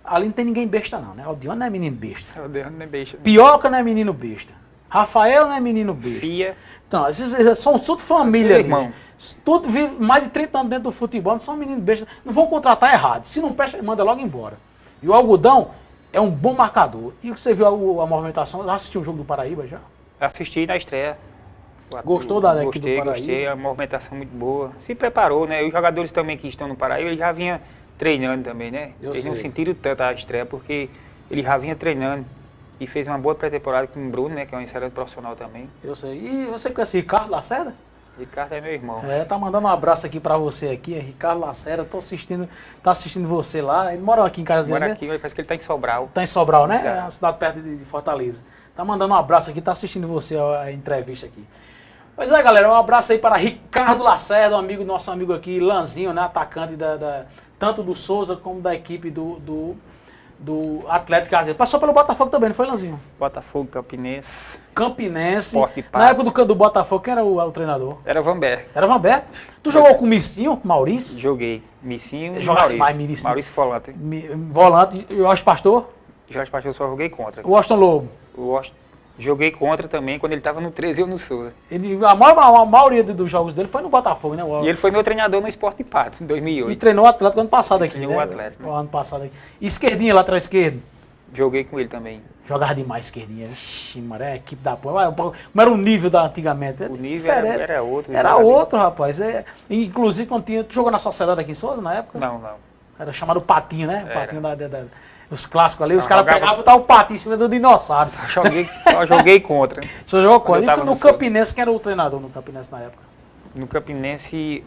ali não tem ninguém besta não, né? Aldiano não é menino besta. Aldiano não é besta. Pioca não é menino besta. Rafael não é menino besta. Fia. Então, esses são tudo família ali. Irmão. Tudo vive mais de 30 anos dentro do futebol, não são meninos bestas. Não vão contratar errado. Se não presta, manda logo embora. E o Algodão é um bom marcador. E você viu a movimentação? Já assistiu o jogo do Paraíba já? Assisti na estreia. Gostou da equipe do Paraíba? Gostei, a movimentação muito boa. Se preparou, né? Os jogadores também que estão no Paraíba, eles já vinham treinando também, né? Eles não sentiram tanto a estreia, porque ele já vinha treinando. E fez uma boa pré-temporada com o Bruno, né? Que é um excelente profissional também. Eu sei. E você conhece Ricardo Lacerda? Ricardo é meu irmão. Tá mandando um abraço aqui pra você aqui, é Ricardo Lacerda, tá assistindo você lá. Ele mora aqui em Cajazeira, Mora né? aqui, mas parece que ele tá em Sobral. Tá em Sobral, né? Certo. É uma cidade perto de Fortaleza. Tá mandando um abraço aqui, tá assistindo você a entrevista aqui. Pois é, galera, um abraço aí para Ricardo Lacerda, nosso amigo aqui, Lanzinho, né? Atacante tanto do Souza como da equipe do Atlético Cajazeiro. Passou pelo Botafogo também, não foi, Lanzinho? Botafogo, Campinense. Campinense. Sport de Na época Patos. do Botafogo, quem era o treinador? Era Vanberg. Era Vanberto. Tu jogou com o Missinho, Maurício? Joguei. Missinho e Jogava Maurício. mais Missinho. Maurício Volante. Volante, e o Jorge Pastor, Jorge Pastor só joguei contra. o Washington Lobo. Joguei contra também quando ele estava no 13 e eu no Souza. A maioria dos jogos dele foi no Botafogo, né? E ele foi meu treinador no Sport de Patos, em E 2008. treinou o Atlético ano passado aqui, Treinou né? o Atlético, né? O ano passado aqui. Esquerdinha, lateral esquerdo. Joguei com ele também. Jogava demais esquerdinha. Ixi, mano, é a equipe da porra. Como era o nível da antigamente? O nível Diferente. era outro. Era jogava outro, rapaz. Inclusive, quando tu jogou na Sociedade aqui em Souza, na época? bem. Não. Era chamado Patinho, né? Era. Patinho os clássicos ali. Só Os caras jogava- pegavam e botavam o patinho em cima do dinossauro. Só joguei contra. Você jogou Quando eu quando? tava E no no Souza. Campinense, quem era o treinador no Campinense na época? No Campinense,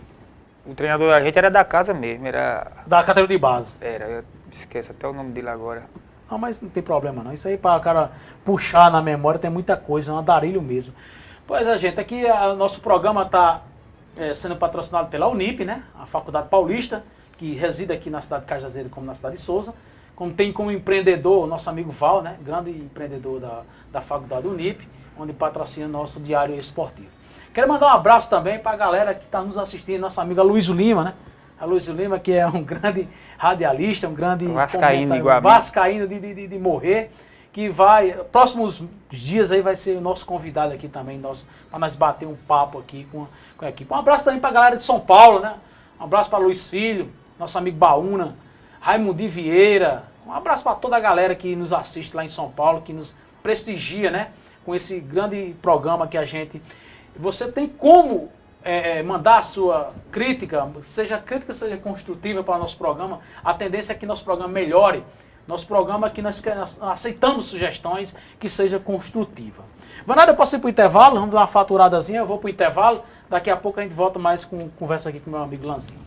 o treinador da gente era da casa mesmo. Da categoria de base. Eu esqueço até o nome dele agora. Não, mas não tem problema não. Isso aí para o cara puxar na memória tem muita coisa, é um andarilho mesmo. Pois é, gente, aqui o nosso programa está sendo patrocinado pela Unip, né? A Faculdade Paulista, que reside aqui na cidade de Cajazeiro como na cidade de Souza. Como tem como empreendedor o nosso amigo Val, né? Grande empreendedor da Faculdade Unip, onde patrocina o nosso diário esportivo. Quero mandar um abraço também para a galera que está nos assistindo, nossa amiga Luísio Lima, né? A Luísio Lima, que é um grande radialista, um grande Vascaíno, igual a mim. vascaíno de morrer, que vai, próximos dias aí vai ser o nosso convidado aqui também, para nós bater um papo aqui com a equipe. Um abraço também para a galera de São Paulo, né? Um abraço para Luiz Filho, nosso amigo Baúna, Raimundi Vieira, um abraço para toda a galera que nos assiste lá em São Paulo, que nos prestigia, né? Com esse grande programa que a gente... Você tem como mandar a sua crítica, seja construtiva para o nosso programa. A tendência é que nosso programa melhore. Nosso programa que nós aceitamos sugestões que seja construtiva. Vanada, eu posso ir para o intervalo? Vamos dar uma faturadazinha, eu vou para o intervalo. Daqui a pouco a gente volta mais com conversa aqui com o meu amigo Lanzinho.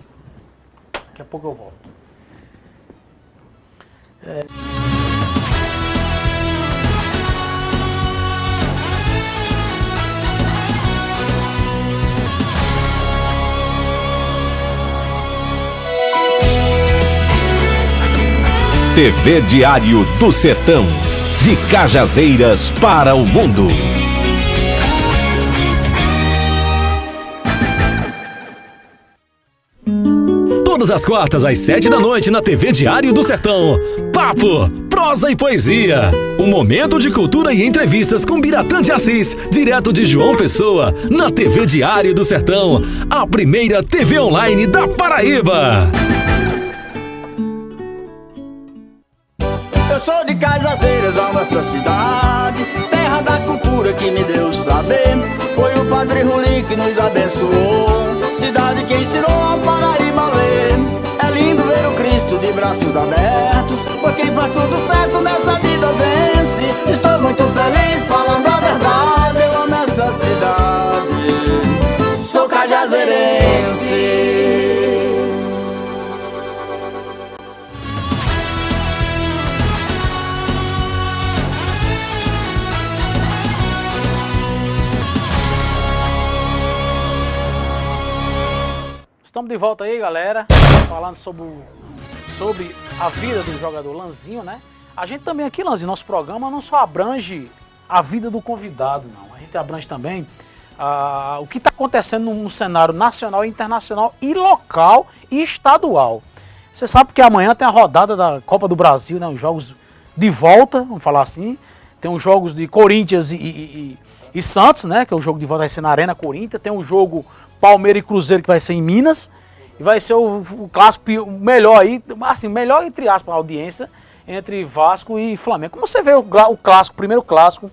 Daqui a pouco eu volto. TV Diário do Sertão. De Cajazeiras para o mundo. Todas as quartas às 7 da noite na TV Diário do Sertão. Papo, prosa e poesia. Um momento de cultura e entrevistas com Biratã de Assis, direto de João Pessoa, na TV Diário do Sertão, a primeira TV online da Paraíba. Eu sou de Cajazeiras, a nossa cidade, terra da cultura que me deu saber. Foi o Padre Ruli que nos abençoou, cidade que ensinou a Paraíba a ler. É lindo ver o Cristo de braços abertos, pois quem faz tudo certo nesta vida vence. Estou muito feliz falando a verdade, eu amo esta cidade, sou cajazeirense. Estamos de volta aí, galera, falando sobre a vida do jogador Lanzinho, né? A gente também aqui, Lanzinho, nosso programa não só abrange a vida do convidado, não. A gente abrange também o que está acontecendo no cenário nacional, internacional e local e estadual. Você sabe que amanhã tem a rodada da Copa do Brasil, né? Os jogos de volta, vamos falar assim. Tem os jogos de Corinthians e Santos, né? Que é o jogo de volta, vai ser na Arena Corinthians. Tem o jogo Palmeiras e Cruzeiro, que vai ser em Minas. E vai ser o clássico melhor aí, assim, melhor entre aspas, a audiência, entre Vasco e Flamengo. Como você vê o clássico, o primeiro clássico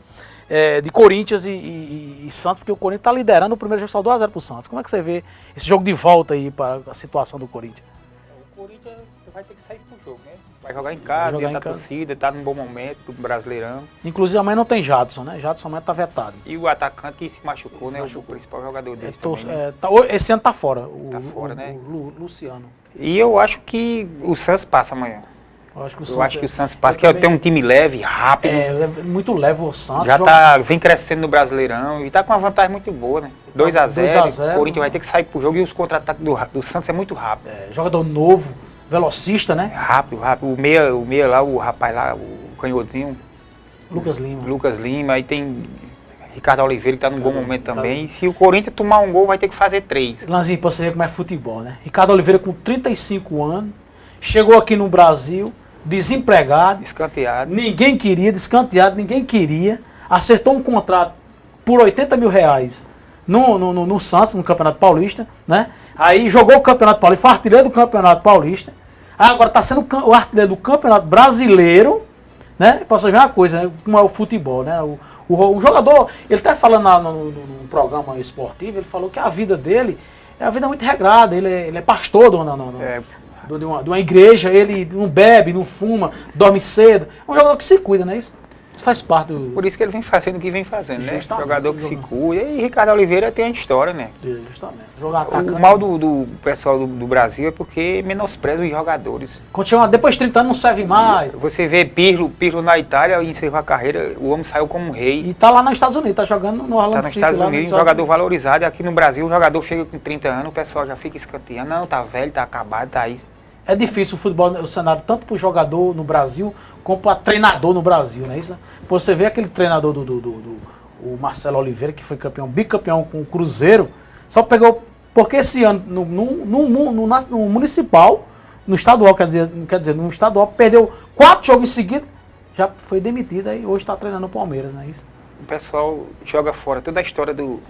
de Corinthians e Santos, porque o Corinthians está liderando o primeiro jogo, só 2-0 pro Santos. Como é que você vê esse jogo de volta aí para a situação do Corinthians? O Corinthians vai ter que sair pro jogo, né? Vai jogar em casa, jogar dentro em da casa. torcida, tá num bom momento do Brasileirão. Inclusive amanhã não tem Jadson, né? Jadson amanhã tá vetado. E o atacante que se machucou, né? machucou. O principal jogador É, deles também, né? esse ano tá fora, Tá fora, né? o Luciano. E eu acho que o Santos passa amanhã. Eu acho que o Eu Santos, acho que o Santos passa, que tem um time leve, rápido. muito leve o Santos. Já tá, vem crescendo no Brasileirão e tá com uma vantagem muito boa, né? 2-0, o Corinthians vai ter que sair pro jogo e os contra-ataques do Santos é muito rápido. Jogador novo, velocista, né? Rápido. O meia lá, o rapaz lá, o canhotinho, Lucas Lima. Aí tem Ricardo Oliveira que tá num bom momento também. E se o Corinthians tomar um gol, vai ter que fazer 3. Lanzinho, pra você ver como é futebol, né? Ricardo Oliveira com 35 anos, chegou aqui no Brasil, desempregado, Escanteado. ninguém queria, descanteado, ninguém queria, acertou um contrato por 80 mil reais no Santos, no Campeonato Paulista, né? Aí jogou o Campeonato Paulista, foi artilheiro do Campeonato Paulista, aí agora está sendo o artilheiro do Campeonato Brasileiro, né? Pra você ver uma coisa, né? Como é o futebol, né? O jogador, ele tá falando no programa esportivo, ele falou que a vida dele é uma vida muito regrada, ele é pastor de uma igreja, ele não bebe, não fuma, dorme cedo. É um jogador que se cuida, não é isso? Isso faz parte do... Por isso que ele vem fazendo o que vem fazendo, né? Justamente, Jogador que se cuida. E Ricardo Oliveira tem a história, né? Justamente. Jogar atacante. O mal do pessoal do Brasil é porque menospreza os jogadores. Continua, depois de 30 anos não serve mais. Você vê Pirlo na Itália, encerrou a carreira, o homem saiu como um rei. E tá lá nos Estados Unidos, tá jogando no Orlando Tá nos City. Estados lá Unidos, um jogador valorizado. E aqui no Brasil, o jogador chega com 30 anos, o pessoal já fica escanteando. Não, tá velho, tá acabado, tá isso. É difícil o futebol, o cenário, tanto para o jogador no Brasil, como para treinador no Brasil, não é isso? Você vê aquele treinador o Marcelo Oliveira, que foi bicampeão com o Cruzeiro, só pegou, porque esse ano, no municipal, no estadual, quer dizer, no estadual, perdeu 4 jogos em seguida, já foi demitido, aí hoje está treinando o Palmeiras, não é isso? O pessoal joga fora toda a história do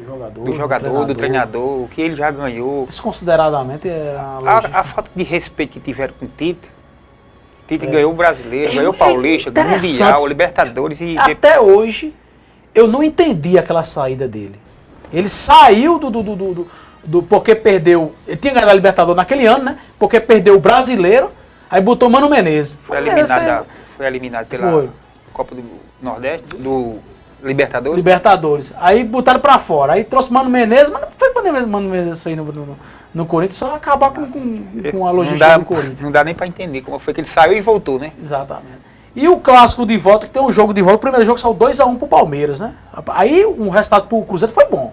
jogador, do treinador, o que ele já ganhou. Desconsideradamente é a falta de respeito que tiveram com o Tite. Tite ganhou o Brasileiro, ganhou o Paulista, ganhou o Mundial, o Libertadores e... Até hoje, eu não entendi aquela saída dele. Ele saiu porque perdeu... Ele tinha ganhado a Libertadores naquele ano, né? Porque perdeu o Brasileiro, aí botou Mano Menezes. Foi eliminado pela Copa do Nordeste, do Libertadores. Aí botaram pra fora. Aí trouxe Mano Menezes, mas não foi quando Mano Menezes fez no Corinthians, só acabar com a logística do Corinthians. Não dá nem pra entender como foi que ele saiu e voltou, né? Exatamente. E o clássico de volta, que tem um jogo de volta, o primeiro jogo saiu 2-1 pro Palmeiras, né? Aí o resultado pro Cruzeiro foi bom.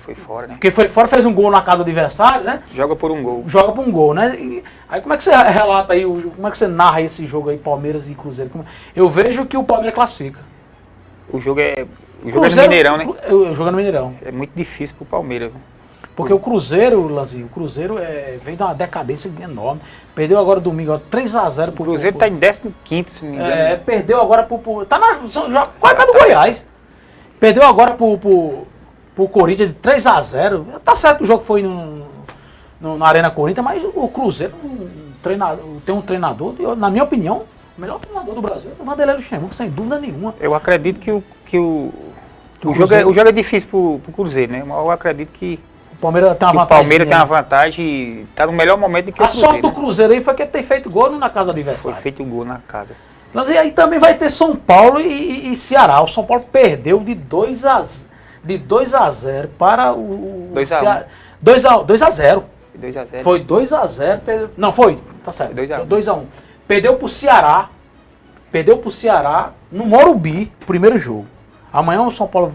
Foi fora, né? Porque foi fora, fez um gol na casa do adversário, né? Joga por um gol. Joga por um gol, né? Aí como é que você relata aí, como é que você narra esse jogo aí, Palmeiras e Cruzeiro? Eu vejo que o Palmeiras classifica. O jogo é no Mineirão, né? O jogo é no Mineirão. É muito difícil pro Palmeiras. Porque o Cruzeiro, Lanzinho, veio de uma decadência enorme. Perdeu agora domingo, 3-0 pro... O Cruzeiro tá em 15º, se não me engano. Perdeu agora tá já quase perto do Goiás. Perdeu agora pro Corinthians de 3-0. Tá certo, o jogo foi na Arena Corinthians, mas o Cruzeiro tem um treinador, na minha opinião, o melhor treinador do Brasil é o Vanderlei Luxemburgo, sem dúvida nenhuma. Eu acredito que o jogo é difícil pro Cruzeiro, né? Mas eu acredito que o Palmeiras tem uma vantagem. O Palmeiras tem uma vantagem e tá no melhor momento do que o Cruzeiro. A sorte do Cruzeiro aí foi que ele tem feito gol na casa do adversário. Foi feito gol na casa. Mas aí também vai ter São Paulo e Ceará. O São Paulo perdeu de 2-0 para o 2-0. 2-0. 2-0. Foi 2-0. Não, foi. Tá certo. 2-1. Perdeu pro Ceará. No Morumbi, primeiro jogo. Amanhã o São Paulo,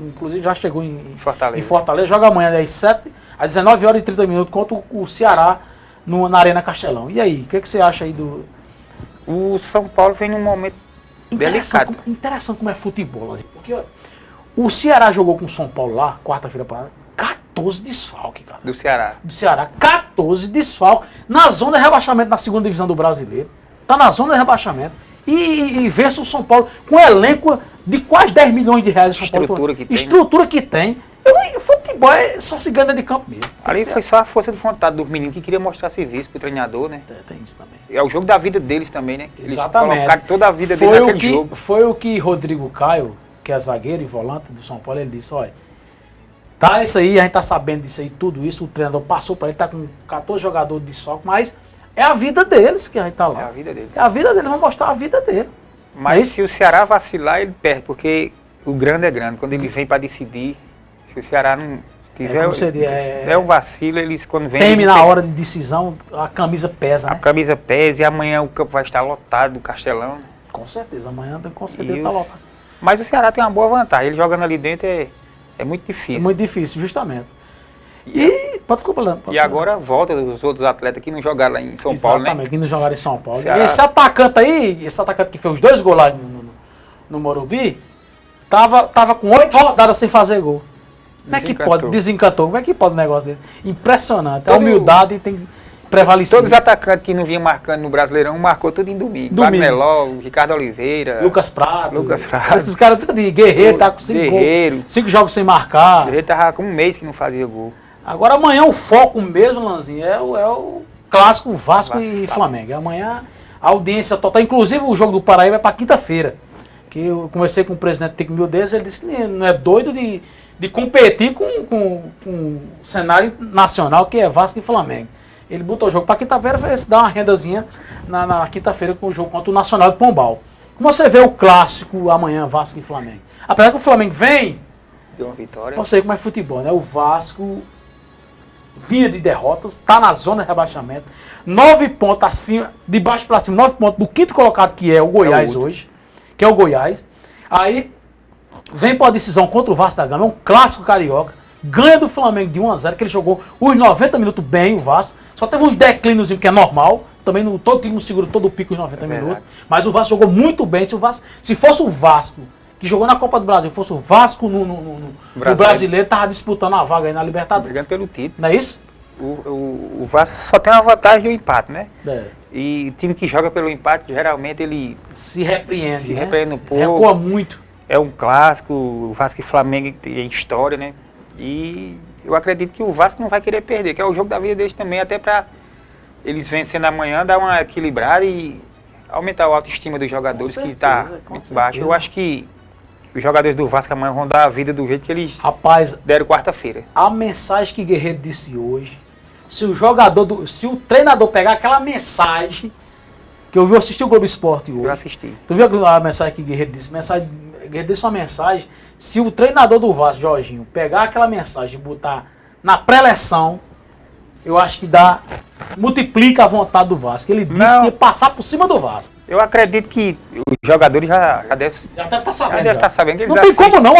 inclusive, já chegou em Fortaleza. Joga amanhã às 19 horas e 30 minutos contra o Ceará na Arena Castelão. E aí, o que você acha aí do... O São Paulo vem num momento delicado. Interessante como é futebol. Porque ó, o Ceará jogou com o São Paulo lá, quarta-feira para 14 desfalques, cara. Do Ceará. 14 desfalques. Na zona de rebaixamento na segunda divisão do Brasileiro. Tá na zona de rebaixamento. E vence o São Paulo com um elenco de quase 10 milhões de reais. Estrutura que tem. Futebol só se ganha de campo mesmo. Ali foi só a força de vontade dos meninos que queria mostrar serviço pro treinador, né? Tem isso também. É o jogo da vida deles também, né? Eles Exatamente. colocaram toda a vida deles naquele jogo. Foi o que Rodrigo Caio, que é zagueiro e volante do São Paulo, ele disse, olha, tá isso aí, a gente tá sabendo disso aí, tudo isso, o treinador passou para ele, tá com 14 jogadores de soco, mas É a vida deles que a gente tá lá. É a vida deles. É a vida deles, vão mostrar a vida dele. Mas se o Ceará vacilar, ele perde, porque o grande é grande. Quando ele vem para decidir, se o Ceará não tiver como você diz, um vacilo, eles quando vem... Teme na hora de decisão, a camisa pesa, A né? camisa pesa e amanhã o campo vai estar lotado do Castelão. Com certeza, amanhã com certeza E tá os- lotado. Mas o Ceará tem uma boa vantagem. Ele jogando ali dentro é muito É difícil. muito difícil, justamente. E pode ficar falando. E agora volta os outros atletas que não jogaram lá em São Paulo, né? Exatamente, que não jogaram em São Paulo. Ceará. E esse atacante que fez os 2 gols lá no Morumbi, tava com 8 rodadas sem fazer gol. Como é que Desencantou. pode? Desencantou. Como é que pode um negócio desse? Impressionante. A Todo- humildade tem que prevalecer. Todos os atacantes que não vinham marcando no Brasileirão, marcou tudo em domingo. Domingo. Wagner Love, Ricardo Oliveira. Lucas Prato. Lucas Prato. Esses caras tudo de Guerreiro, tá com 5 Guerreiro. 5 jogos sem marcar. Ele tava com um mês que não fazia gol. Agora amanhã o foco mesmo, Lanzinho, é o clássico Vasco e Vasco. Flamengo. Amanhã a audiência total, inclusive o jogo do Paraíba é para quinta-feira. Que eu conversei com o presidente Tico Mildez, ele disse que não é doido de competir com o cenário nacional que é Vasco e Flamengo. Ele botou o jogo para quinta-feira, vai dar uma rendazinha na quinta-feira com o jogo contra o Nacional de Pombal. Como você vê o clássico amanhã, Vasco e Flamengo? Apesar que o Flamengo vem, Deu uma vitória. você como é futebol, né? O Vasco vinha de derrotas, está na zona de rebaixamento, 9 pontos acima, de baixo para cima, 9 pontos do quinto colocado, que é o Goiás último. hoje, que é o Goiás. Aí vem para a decisão contra o Vasco da Gama, é um clássico carioca, ganha do Flamengo de 1-0, que ele jogou os 90 minutos bem, o Vasco, só teve uns declínios que é normal, também todo time não segura todo o pico os 90 verdade. minutos, mas o Vasco jogou muito bem. Se fosse o Vasco que jogou na Copa do Brasil, fosse o Vasco no brasileiro, tava disputando a vaga aí na Libertadores. Brigando pelo título. Não é isso? O Vasco só tem uma vantagem do empate, né? É. E time que joga pelo empate, geralmente ele Se repreende. Se né? repreende um pouco. Recua muito. é um clássico. O Vasco e Flamengo tem história, né? E eu acredito que o Vasco não vai querer perder, que é o jogo da vida deles também, até para eles vencendo amanhã, dar uma equilibrada e aumentar a autoestima dos jogadores Com que está certeza, com muito baixo. certeza. Eu acho que os jogadores do Vasco amanhã vão dar a vida do jeito que eles Rapaz, deram quarta-feira. a mensagem que Guerreiro disse hoje, se o treinador pegar aquela mensagem, que eu assistir o Globo Esporte hoje. Eu assisti. Tu viu a mensagem que Guerreiro disse? Guerreiro disse uma mensagem, se o treinador do Vasco, Jorginho, pegar aquela mensagem e botar na pré-eleção, eu acho que multiplica a vontade do Vasco. Ele disse Não. que ia passar por cima do Vasco. Eu acredito que os jogadores já devem Já deve estar sabendo. deve estar sabendo que eles Não tem assistem. como não,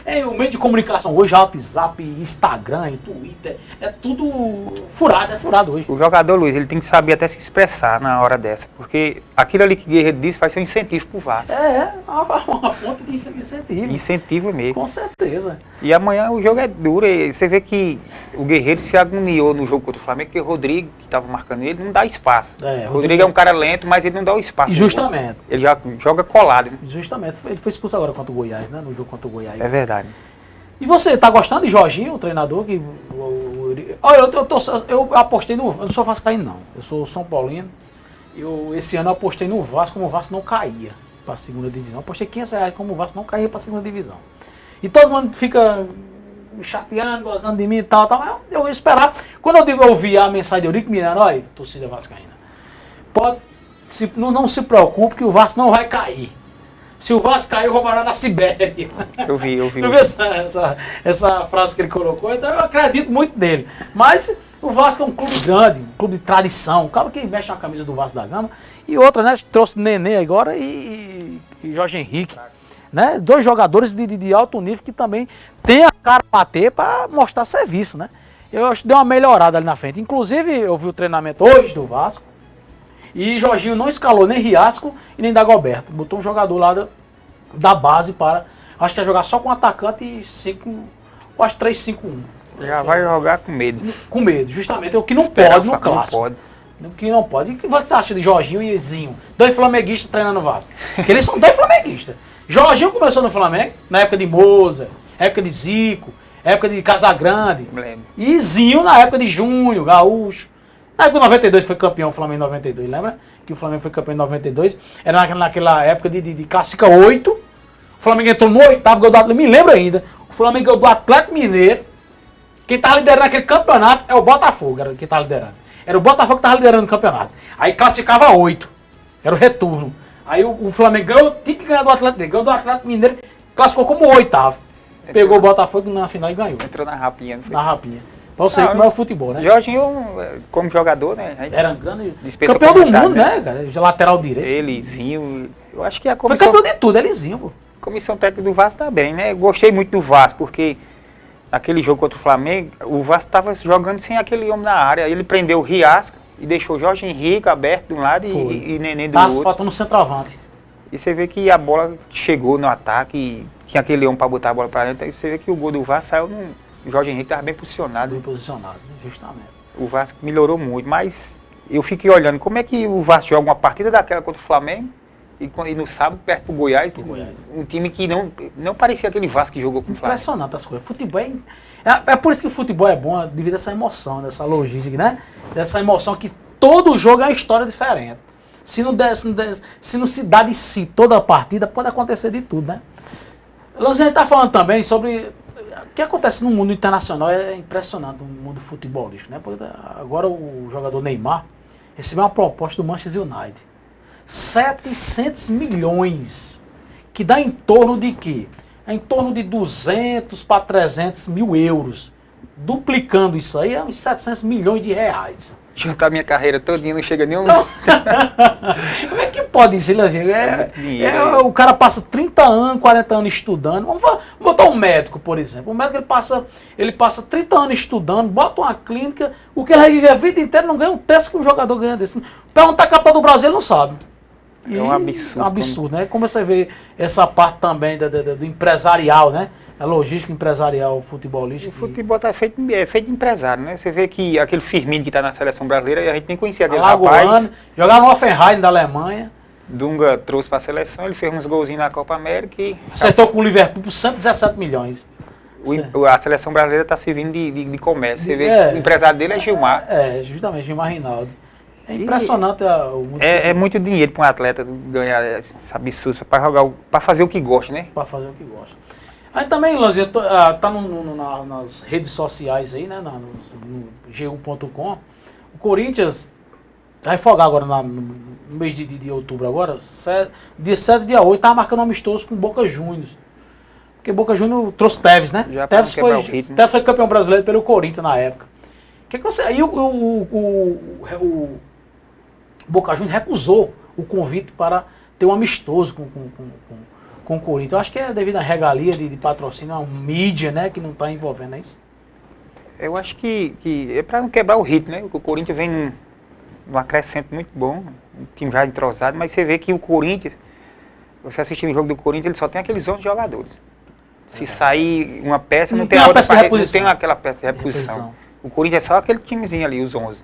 é o meio de comunicação hoje, WhatsApp, Instagram, e Twitter, é tudo furado hoje. O jogador, Luiz, ele tem que saber até se expressar na hora dessa, porque aquilo ali que o Guerreiro disse vai ser um incentivo pro Vasco. É uma fonte de incentivo. Incentivo mesmo. Com certeza. E amanhã o jogo é duro. E você vê que o Guerreiro se agoniou no jogo contra o Flamengo, porque o Rodrigo, que estava marcando ele, não dá espaço. É, o Rodrigo é um cara lento, mas ele não dá o espaço. Justamente. Ele já joga colado. Justamente. Ele foi expulso agora contra o Goiás, né? No jogo contra o Goiás. É verdade. E você, tá gostando de Jorginho, o treinador? Olha, eu apostei no... Eu não sou vascaíno, não. Eu sou São Paulino. Esse ano eu apostei no Vasco, como o Vasco não caía para a segunda divisão. Apostei R$500 como o Vasco não caía para a segunda divisão. E todo mundo fica me chateando, gozando de mim e tal. Mas eu ia esperar. Quando eu ouvi a mensagem de Eurico Miranda, olha, torcida vascaína, não se preocupe que o Vasco não vai cair. Se o Vasco cair, roubará na Sibéria. Eu vi. Tu viu essa frase que ele colocou? Então eu acredito muito nele. Mas o Vasco é um clube grande, um clube de tradição. O cara que veste a camisa do Vasco da Gama. E outra, né? Trouxe Nenê agora e Jorge Henrique. Né? 2 jogadores de alto nível que também tem a cara pra bater para mostrar serviço, né? Eu acho que deu uma melhorada ali na frente. Inclusive, eu vi o treinamento hoje do Vasco. E Jorginho não escalou nem Riasco e nem Dagoberto. Botou um jogador lá da base para... Acho que ia jogar só com atacante e 3-5-1. Já vai jogar com medo. Com medo, justamente. É o que não Esperar pode no não clássico. pode. O que não pode. E o que você acha de Jorginho e Zinho? 2 flamenguistas treinando o Vasco. Porque eles são 2 flamenguistas. Jorginho começou no Flamengo, na época de Moza, época de Zico, época de Casagrande. Lembro. E Zinho na época de Júnior, Gaúcho. Na época de 92 foi campeão o Flamengo em 92, lembra? Que o Flamengo foi campeão em 92. Era naquela época de classifica 8. O Flamengo entrou no 8º, ganhou do Atlético, me lembro ainda. O Flamengo ganhou do Atlético Mineiro. Quem tá liderando aquele campeonato é o Botafogo, quem tá liderando. Era o Botafogo que estava liderando o campeonato. Aí classificava 8. Era o retorno. Aí o Flamengo ganhou, tinha que ganhar do Atlético Mineiro. Ganhou do Atlético Mineiro, classificou como 8º. Pegou o Botafogo na final e ganhou. Entrou na rapinha, não foi? Na rapinha. Pra você ver como é o futebol, né? Jorginho, como jogador, né? Era grande. Dispensa Campeão do comentário, mundo, né, cara? Já lateral direito. Elizinho, eu acho que a Foi comissão, campeão de tudo, Elizinho, pô. comissão técnica do Vasco tá bem, né? Eu gostei muito do Vasco, porque naquele jogo contra o Flamengo, o Vasco estava jogando sem aquele homem na área. Ele prendeu o Riasca e deixou o Jorge Henrique aberto de um lado e Nenê do Tava outro. faltando um centroavante. E você vê que a bola chegou no ataque, e tinha aquele homem para botar a bola para dentro. Aí você vê que o gol do Vasco saiu no... O Jorge Henrique estava bem posicionado. Bem posicionado, né? Justamente. O Vasco melhorou muito, mas eu fiquei olhando como é que o Vasco joga uma partida daquela contra o Flamengo e no sábado perto pro Goiás, um time que não parecia aquele Vasco que jogou com o Flamengo. Impressionante as coisas. Futebol é por isso que o futebol é bom, devido a essa emoção, dessa logística, né? Dessa emoção que todo jogo é uma história diferente. Se não se dá de si toda a partida, pode acontecer de tudo, né? A gente está falando também sobre o que acontece no mundo internacional. É impressionante no mundo futebolístico, né? Porque agora o jogador Neymar recebeu uma proposta do Manchester United. 700 milhões, que dá em torno de quê? Em torno de 200 para 300 mil euros. Duplicando isso aí, é uns 700 milhões de reais. Juntar minha carreira todinha, não chega nenhum... Como é que pode isso, Leandro? O cara passa 30 anos, 40 anos estudando. Vamos botar um médico, por exemplo. O médico ele passa 30 anos estudando, bota uma clínica, o que ele vai viver a vida inteira não ganha um terço que um jogador ganha desse. Perguntar a capital do Brasil, ele não sabe. É um absurdo. É um absurdo, né? Como você vê essa parte também do empresarial, né? A logística empresarial futebolística. O futebol é feito de empresário, né? Você vê que aquele Firmino que está na seleção brasileira, a gente nem conhecia aquele rapaz. Jogava no Hoffenheim da Alemanha. Dunga trouxe para a seleção, ele fez uns golzinhos na Copa América e... Acertou com o Liverpool por 117 milhões. A seleção brasileira está servindo de comércio. Você vê que o empresário dele é Gilmar. Justamente, Gilmar Rinaldi. É impressionante é muito dinheiro para um atleta ganhar esse absurdo para fazer o que gosta, né? Para fazer o que gosta. Aí também, Lanzinha, tá nas redes sociais aí, né? No G1.com. O Corinthians vai folgar agora no mês de outubro agora. Dia 7 e dia 8, tava marcando um amistoso com o Boca Juniors. Porque Boca Juniors trouxe Tevez, né? Tevez foi campeão brasileiro pelo Corinthians na época. Aí o Boca Juniors recusou o convite para ter um amistoso com o Corinthians. Eu acho que é devido à regalia de patrocínio, a mídia, né, que não está envolvendo, é isso? Eu acho que é para não quebrar o ritmo, né? O Corinthians vem num acrescento muito bom, um time já entrosado, mas você vê que o Corinthians, você assistindo o jogo do Corinthians, ele só tem aqueles 11 jogadores. Se sair uma peça, não tem a outra não tem aquela peça de reposição. O Corinthians é só aquele timezinho ali, os 11.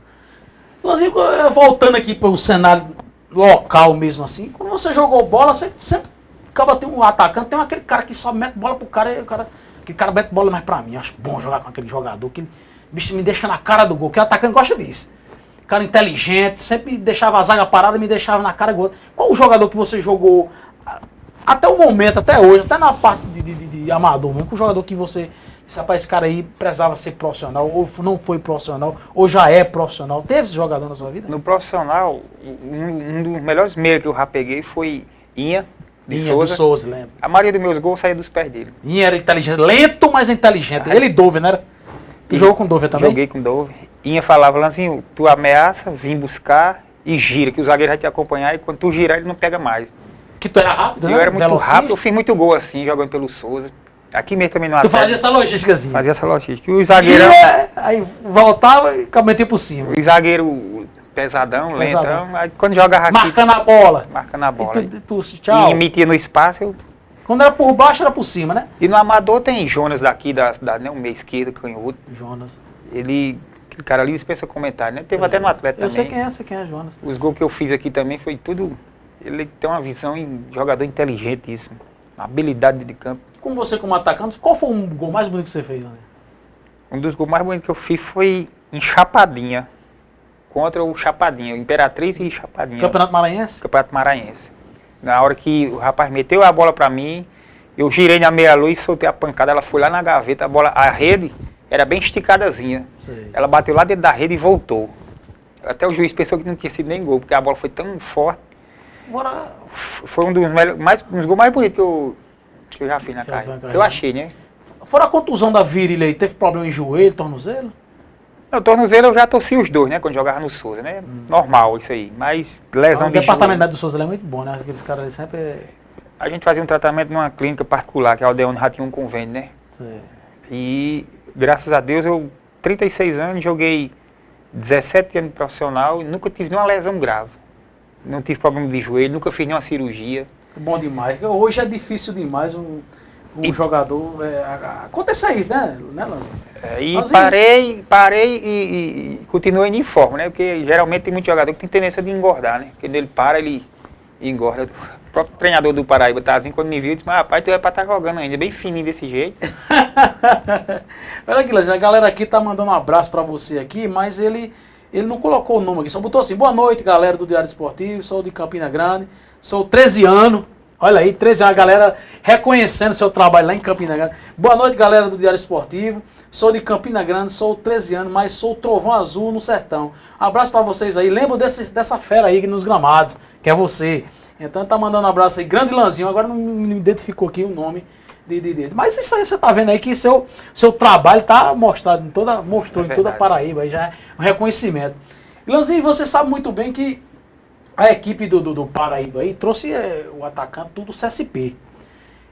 Inclusive, voltando aqui para o cenário local mesmo assim, quando você jogou bola, você sempre acaba tendo um atacante, tem aquele cara que só mete bola pro cara, aquele cara mete bola mais pra mim. Acho bom jogar com aquele jogador que bicho, me deixa na cara do gol, que o atacante gosta disso. Cara inteligente, sempre deixava a zaga parada e me deixava na cara do gol. Qual o jogador que você jogou até o momento, até hoje, até na parte de amador mesmo, qual o jogador que você disse, rapaz, esse cara aí precisava ser profissional, ou não foi profissional, ou já é profissional? Teve esse jogador na sua vida? No profissional, um dos melhores meios que eu já peguei foi Inha do Souza, lembro. A maioria dos meus gols saía dos pés dele. Inha era inteligente, lento, mas inteligente. Ele e Dove, não era? Tu jogou com Dove também? Joguei com Dove. Inha falava, Lanzinho, tu ameaça, vim buscar e gira, que o zagueiro vai te acompanhar e quando tu girar ele não pega mais. Que tu era rápido, né? Eu era muito rápido, eu fiz muito gol assim, jogando pelo Souza. Aqui mesmo também no Atlético. Tu fazia essa logísticazinha? Fazia essa logística. E o zagueiro... Aí voltava e metia por cima. O zagueiro pesadão, lentão, aí quando jogava aqui... Marcando a bola. Marcando a bola. Tchau. E metia no espaço, eu... Quando era por baixo, era por cima, né? E no amador tem Jonas daqui, né, o meio esquerdo, canhoto. Jonas. Aquele cara ali dispensa comentário, né? Teve até no Atlético também. Eu sei quem é Jonas. Os gols que eu fiz aqui também foi tudo... Ele tem uma visão em jogador inteligentíssimo. Uma habilidade de campo. Com você como atacante, qual foi o gol mais bonito que você fez, né? Um dos gols mais bonitos que eu fiz foi em Chapadinha. Contra o Chapadinha, Imperatriz e Chapadinha. Campeonato Maranhense? Campeonato Maranhense. Na hora que o rapaz meteu a bola pra mim, eu girei na meia-lua e soltei a pancada. Ela foi lá na gaveta, a rede era bem esticadazinha. Sei. Ela bateu lá dentro da rede e voltou. Até o juiz pensou que não tinha sido nem gol, porque a bola foi tão forte. Fora, Foi um dos um dos gols mais bonitos que eu já fiz na carreira. Eu achei, né? fora a contusão da virilha aí, teve problema em joelho, tornozelo? No tornozelo eu já torci os dois, né? Quando jogava no Souza, né? Normal isso aí. Mas lesão O de departamento joelho. do Souza é muito bom, né? Aqueles caras ali sempre... A gente fazia um tratamento numa clínica particular, que a Aldeone já tinha um convênio, né? Sei. E graças a Deus eu, 36 anos, joguei 17 anos de profissional e nunca tive nenhuma lesão grave. Não tive problema de joelho, nunca fiz nenhuma cirurgia. Bom demais. Hoje é difícil demais um jogador... Acontecer isso, né, Lanzinho? E Lanzinho, parei e continuei indo em forma, né? Porque geralmente tem muito jogador que tem tendência de engordar, né? Porque quando ele para, ele engorda. O próprio treinador do Paraíba, Tazinho, quando me viu, disse, mas rapaz, tu vai pra estar jogando ainda, bem fininho desse jeito. Olha aqui, Lanzinho, a galera aqui tá mandando um abraço pra você aqui, mas ele não colocou o nome aqui, só botou assim, boa noite, galera do Diário Esportivo, sou de Campina Grande, sou 13 anos, olha aí, 13 anos, a galera reconhecendo seu trabalho lá em Campina Grande. Boa noite, galera do Diário Esportivo, sou de Campina Grande, sou 13 anos, mas sou Trovão Azul no Sertão. Abraço pra vocês aí, lembro dessa fera aí nos gramados, que é você. Então tá mandando um abraço aí, grande Lanzinho, agora não me identificou aqui o nome dele. Mas isso aí você tá vendo aí que seu trabalho tá mostrado mostrou em toda a Paraíba, aí já é um reconhecimento. Lanzinho, você sabe muito bem que a equipe do Paraíba aí trouxe o atacante do CSP.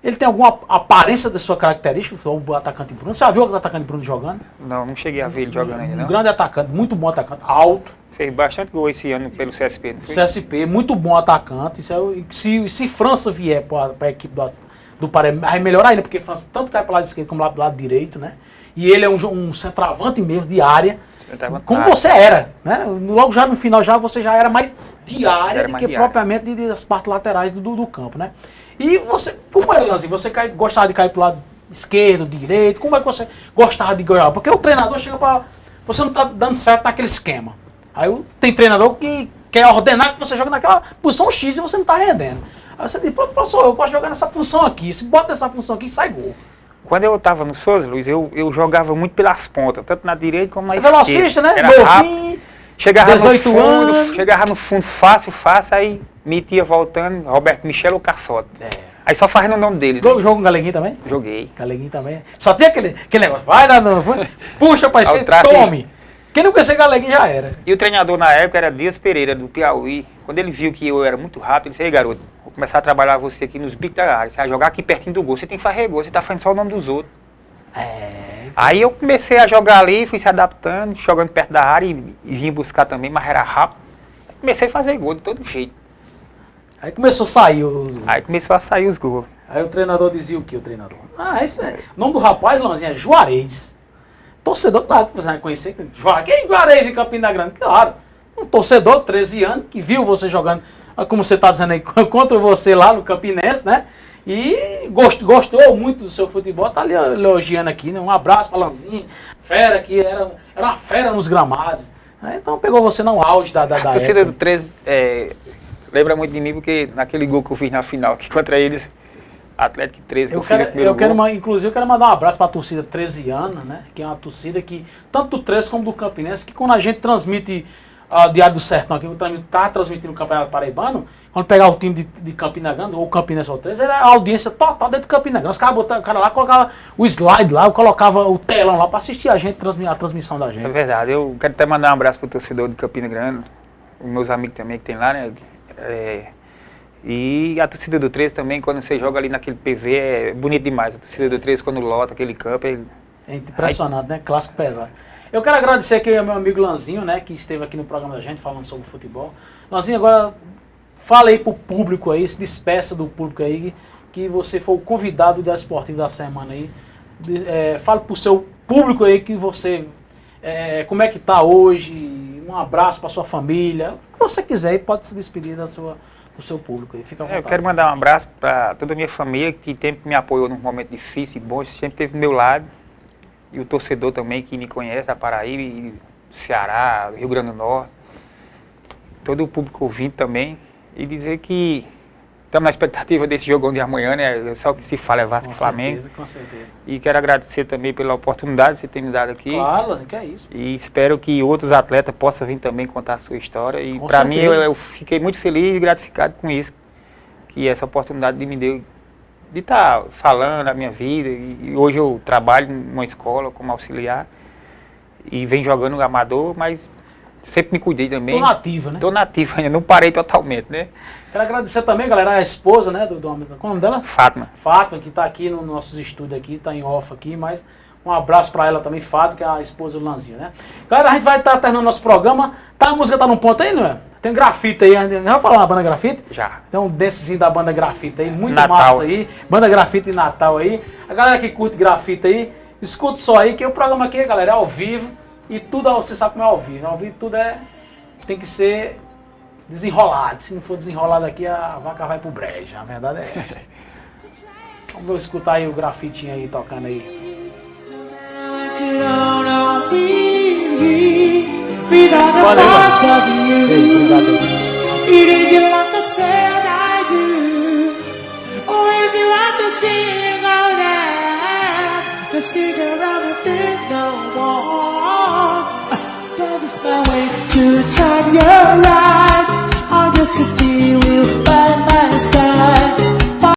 Ele tem alguma aparência da sua característica, o atacante Bruno? Você já viu o atacante Bruno jogando? Não cheguei a ver ele jogando ainda, Um não. grande atacante, muito bom atacante, alto. Fez bastante gol esse ano pelo CSP, não foi? CSP, muito bom atacante. Se França vier para a equipe do Paraíba, vai melhorar ainda, porque França tanto cai para o lado esquerdo como para o lado direito, né? E ele é um centroavante mesmo, de área, como você era, né? Logo já no final você já era mais de área do que propriamente das partes laterais do campo, né? E você, como era, Lanzinho? Você gostava de cair para o lado esquerdo, direito? Como é que você gostava de ganhar? Porque o treinador chega para... Você não está dando certo naquele esquema. Aí tem treinador que quer ordenar que você joga naquela posição X e você não está rendendo. Aí você diz, professor, eu gosto de jogar nessa função aqui. Se bota essa função aqui, sai gol. Quando eu estava no Souza, Luiz, eu jogava muito pelas pontas, tanto na direita como na esquerda. Velocista, né? Era rápido. Chegava 18 no fundo, anos. chegava no fundo fácil, aí metia voltando, Roberto Michel ou Caçote. Aí só faz no nome deles. Jogo com Galeguinho também? Joguei. Galeguinho também. Só tem aquele negócio, vai lá no fundo, puxa pra esquerda, tome. Quem não conhecer Galeguinho já era. E o treinador na época era Dias Pereira, do Piauí. Quando ele viu que eu era muito rápido, ele disse, ei garoto, vou começar a trabalhar você aqui nos bicos da área. Você vai jogar aqui pertinho do gol, você tem que fazer gol, você tá fazendo só o nome dos outros. Aí eu comecei a jogar ali, fui se adaptando, jogando perto da área e vim buscar também, mas era rápido. Comecei a fazer gol de todo jeito. Aí começou a sair Aí começou a sair os gols. Aí o treinador dizia o que, o treinador? Esse é... O nome do rapaz, Lanzinho, é Juarez. Torcedor, claro que você vai conhecer. Quem Juarez de Campina Grande? Claro. Um torcedor de 13 anos que viu você jogando, como você está dizendo aí, contra você lá no Campinense, né? E gostou muito do seu futebol, tá ali elogiando aqui, né? Um abraço para Lanzinho, fera que era uma fera nos gramados. Então pegou você no auge da A torcida do 13 lembra muito de mim, porque naquele gol que eu fiz na final, que contra eles, Atlético 13, eu quero mandar um abraço para a torcida 13 anos, né? Que é uma torcida que, tanto do 13 como do Campinense, que quando a gente transmite a Diário do Sertão, aqui está transmitindo o Campeonato Paraibano, quando pegar o time de Campina Grande, ou Campinense ou 13, era a audiência total dentro do Campina Grande. Os caras botavam o cara lá, colocava o slide lá, colocava o telão lá para assistir a transmissão da gente. É verdade, eu quero até mandar um abraço para o torcedor de Campina Grande, os meus amigos também que tem lá, né? E a torcida do 13 também, quando você joga ali naquele PV, é bonito demais. A torcida do 13, quando lota aquele campo, é impressionante, né? Clássico pesado. Eu quero agradecer aqui ao meu amigo Lanzinho, né? Que esteve aqui no programa da gente falando sobre futebol. Lanzinho, agora fala aí pro público aí, se despeça do público aí, que você foi o convidado do Diário Esportivo da semana aí. Fala pro seu público aí que você, como é que tá hoje, um abraço pra sua família, o que você quiser e pode se despedir do seu público aí, fica à vontade. Eu quero mandar um abraço para toda a minha família, que sempre me apoiou num momento difícil e bom, sempre esteve do meu lado. E o torcedor também que me conhece, a Paraíba, e Ceará, Rio Grande do Norte. Todo o público ouvindo também. E dizer que estamos na expectativa desse jogão de amanhã, né? Só o que se fala é Vasco e Flamengo. Com certeza. E quero agradecer também pela oportunidade que você tem me dado aqui. Claro, que é isso. E espero que outros atletas possam vir também contar a sua história. E Com para mim, certeza. eu fiquei muito feliz e gratificado com isso. Que essa oportunidade me deu de estar falando a minha vida. E hoje eu trabalho numa escola como auxiliar. E venho jogando amador, mas sempre me cuidei também. Tô nativa, né? Tô nativo ainda, não parei totalmente, né? Quero agradecer também, galera, a esposa, né, qual é o nome dela? Fátima. Fátima, que tá aqui nos nossos estúdios aqui, tá em off aqui, mas um abraço pra ela também, Fátima, que é a esposa do Lanzinho, né? Galera, a gente vai estar terminando nosso programa. A música tá num ponto aí, não é? Tem grafite aí, já vai falar na banda grafite? Já. Tem um dancezinho da banda grafite aí, muito Natal. massa aí. Banda grafite de Natal aí. A galera que curte grafite aí, escuta só aí, que o programa aqui, galera, é ao vivo. E tudo, você sabe como é ao vivo. Ao vivo tudo tem que ser desenrolado. Se não for desenrolado aqui, a vaca vai pro brejo. A verdade é essa. Vamos escutar aí o grafitinho aí, tocando aí. My way to turn your life, I'll just deal with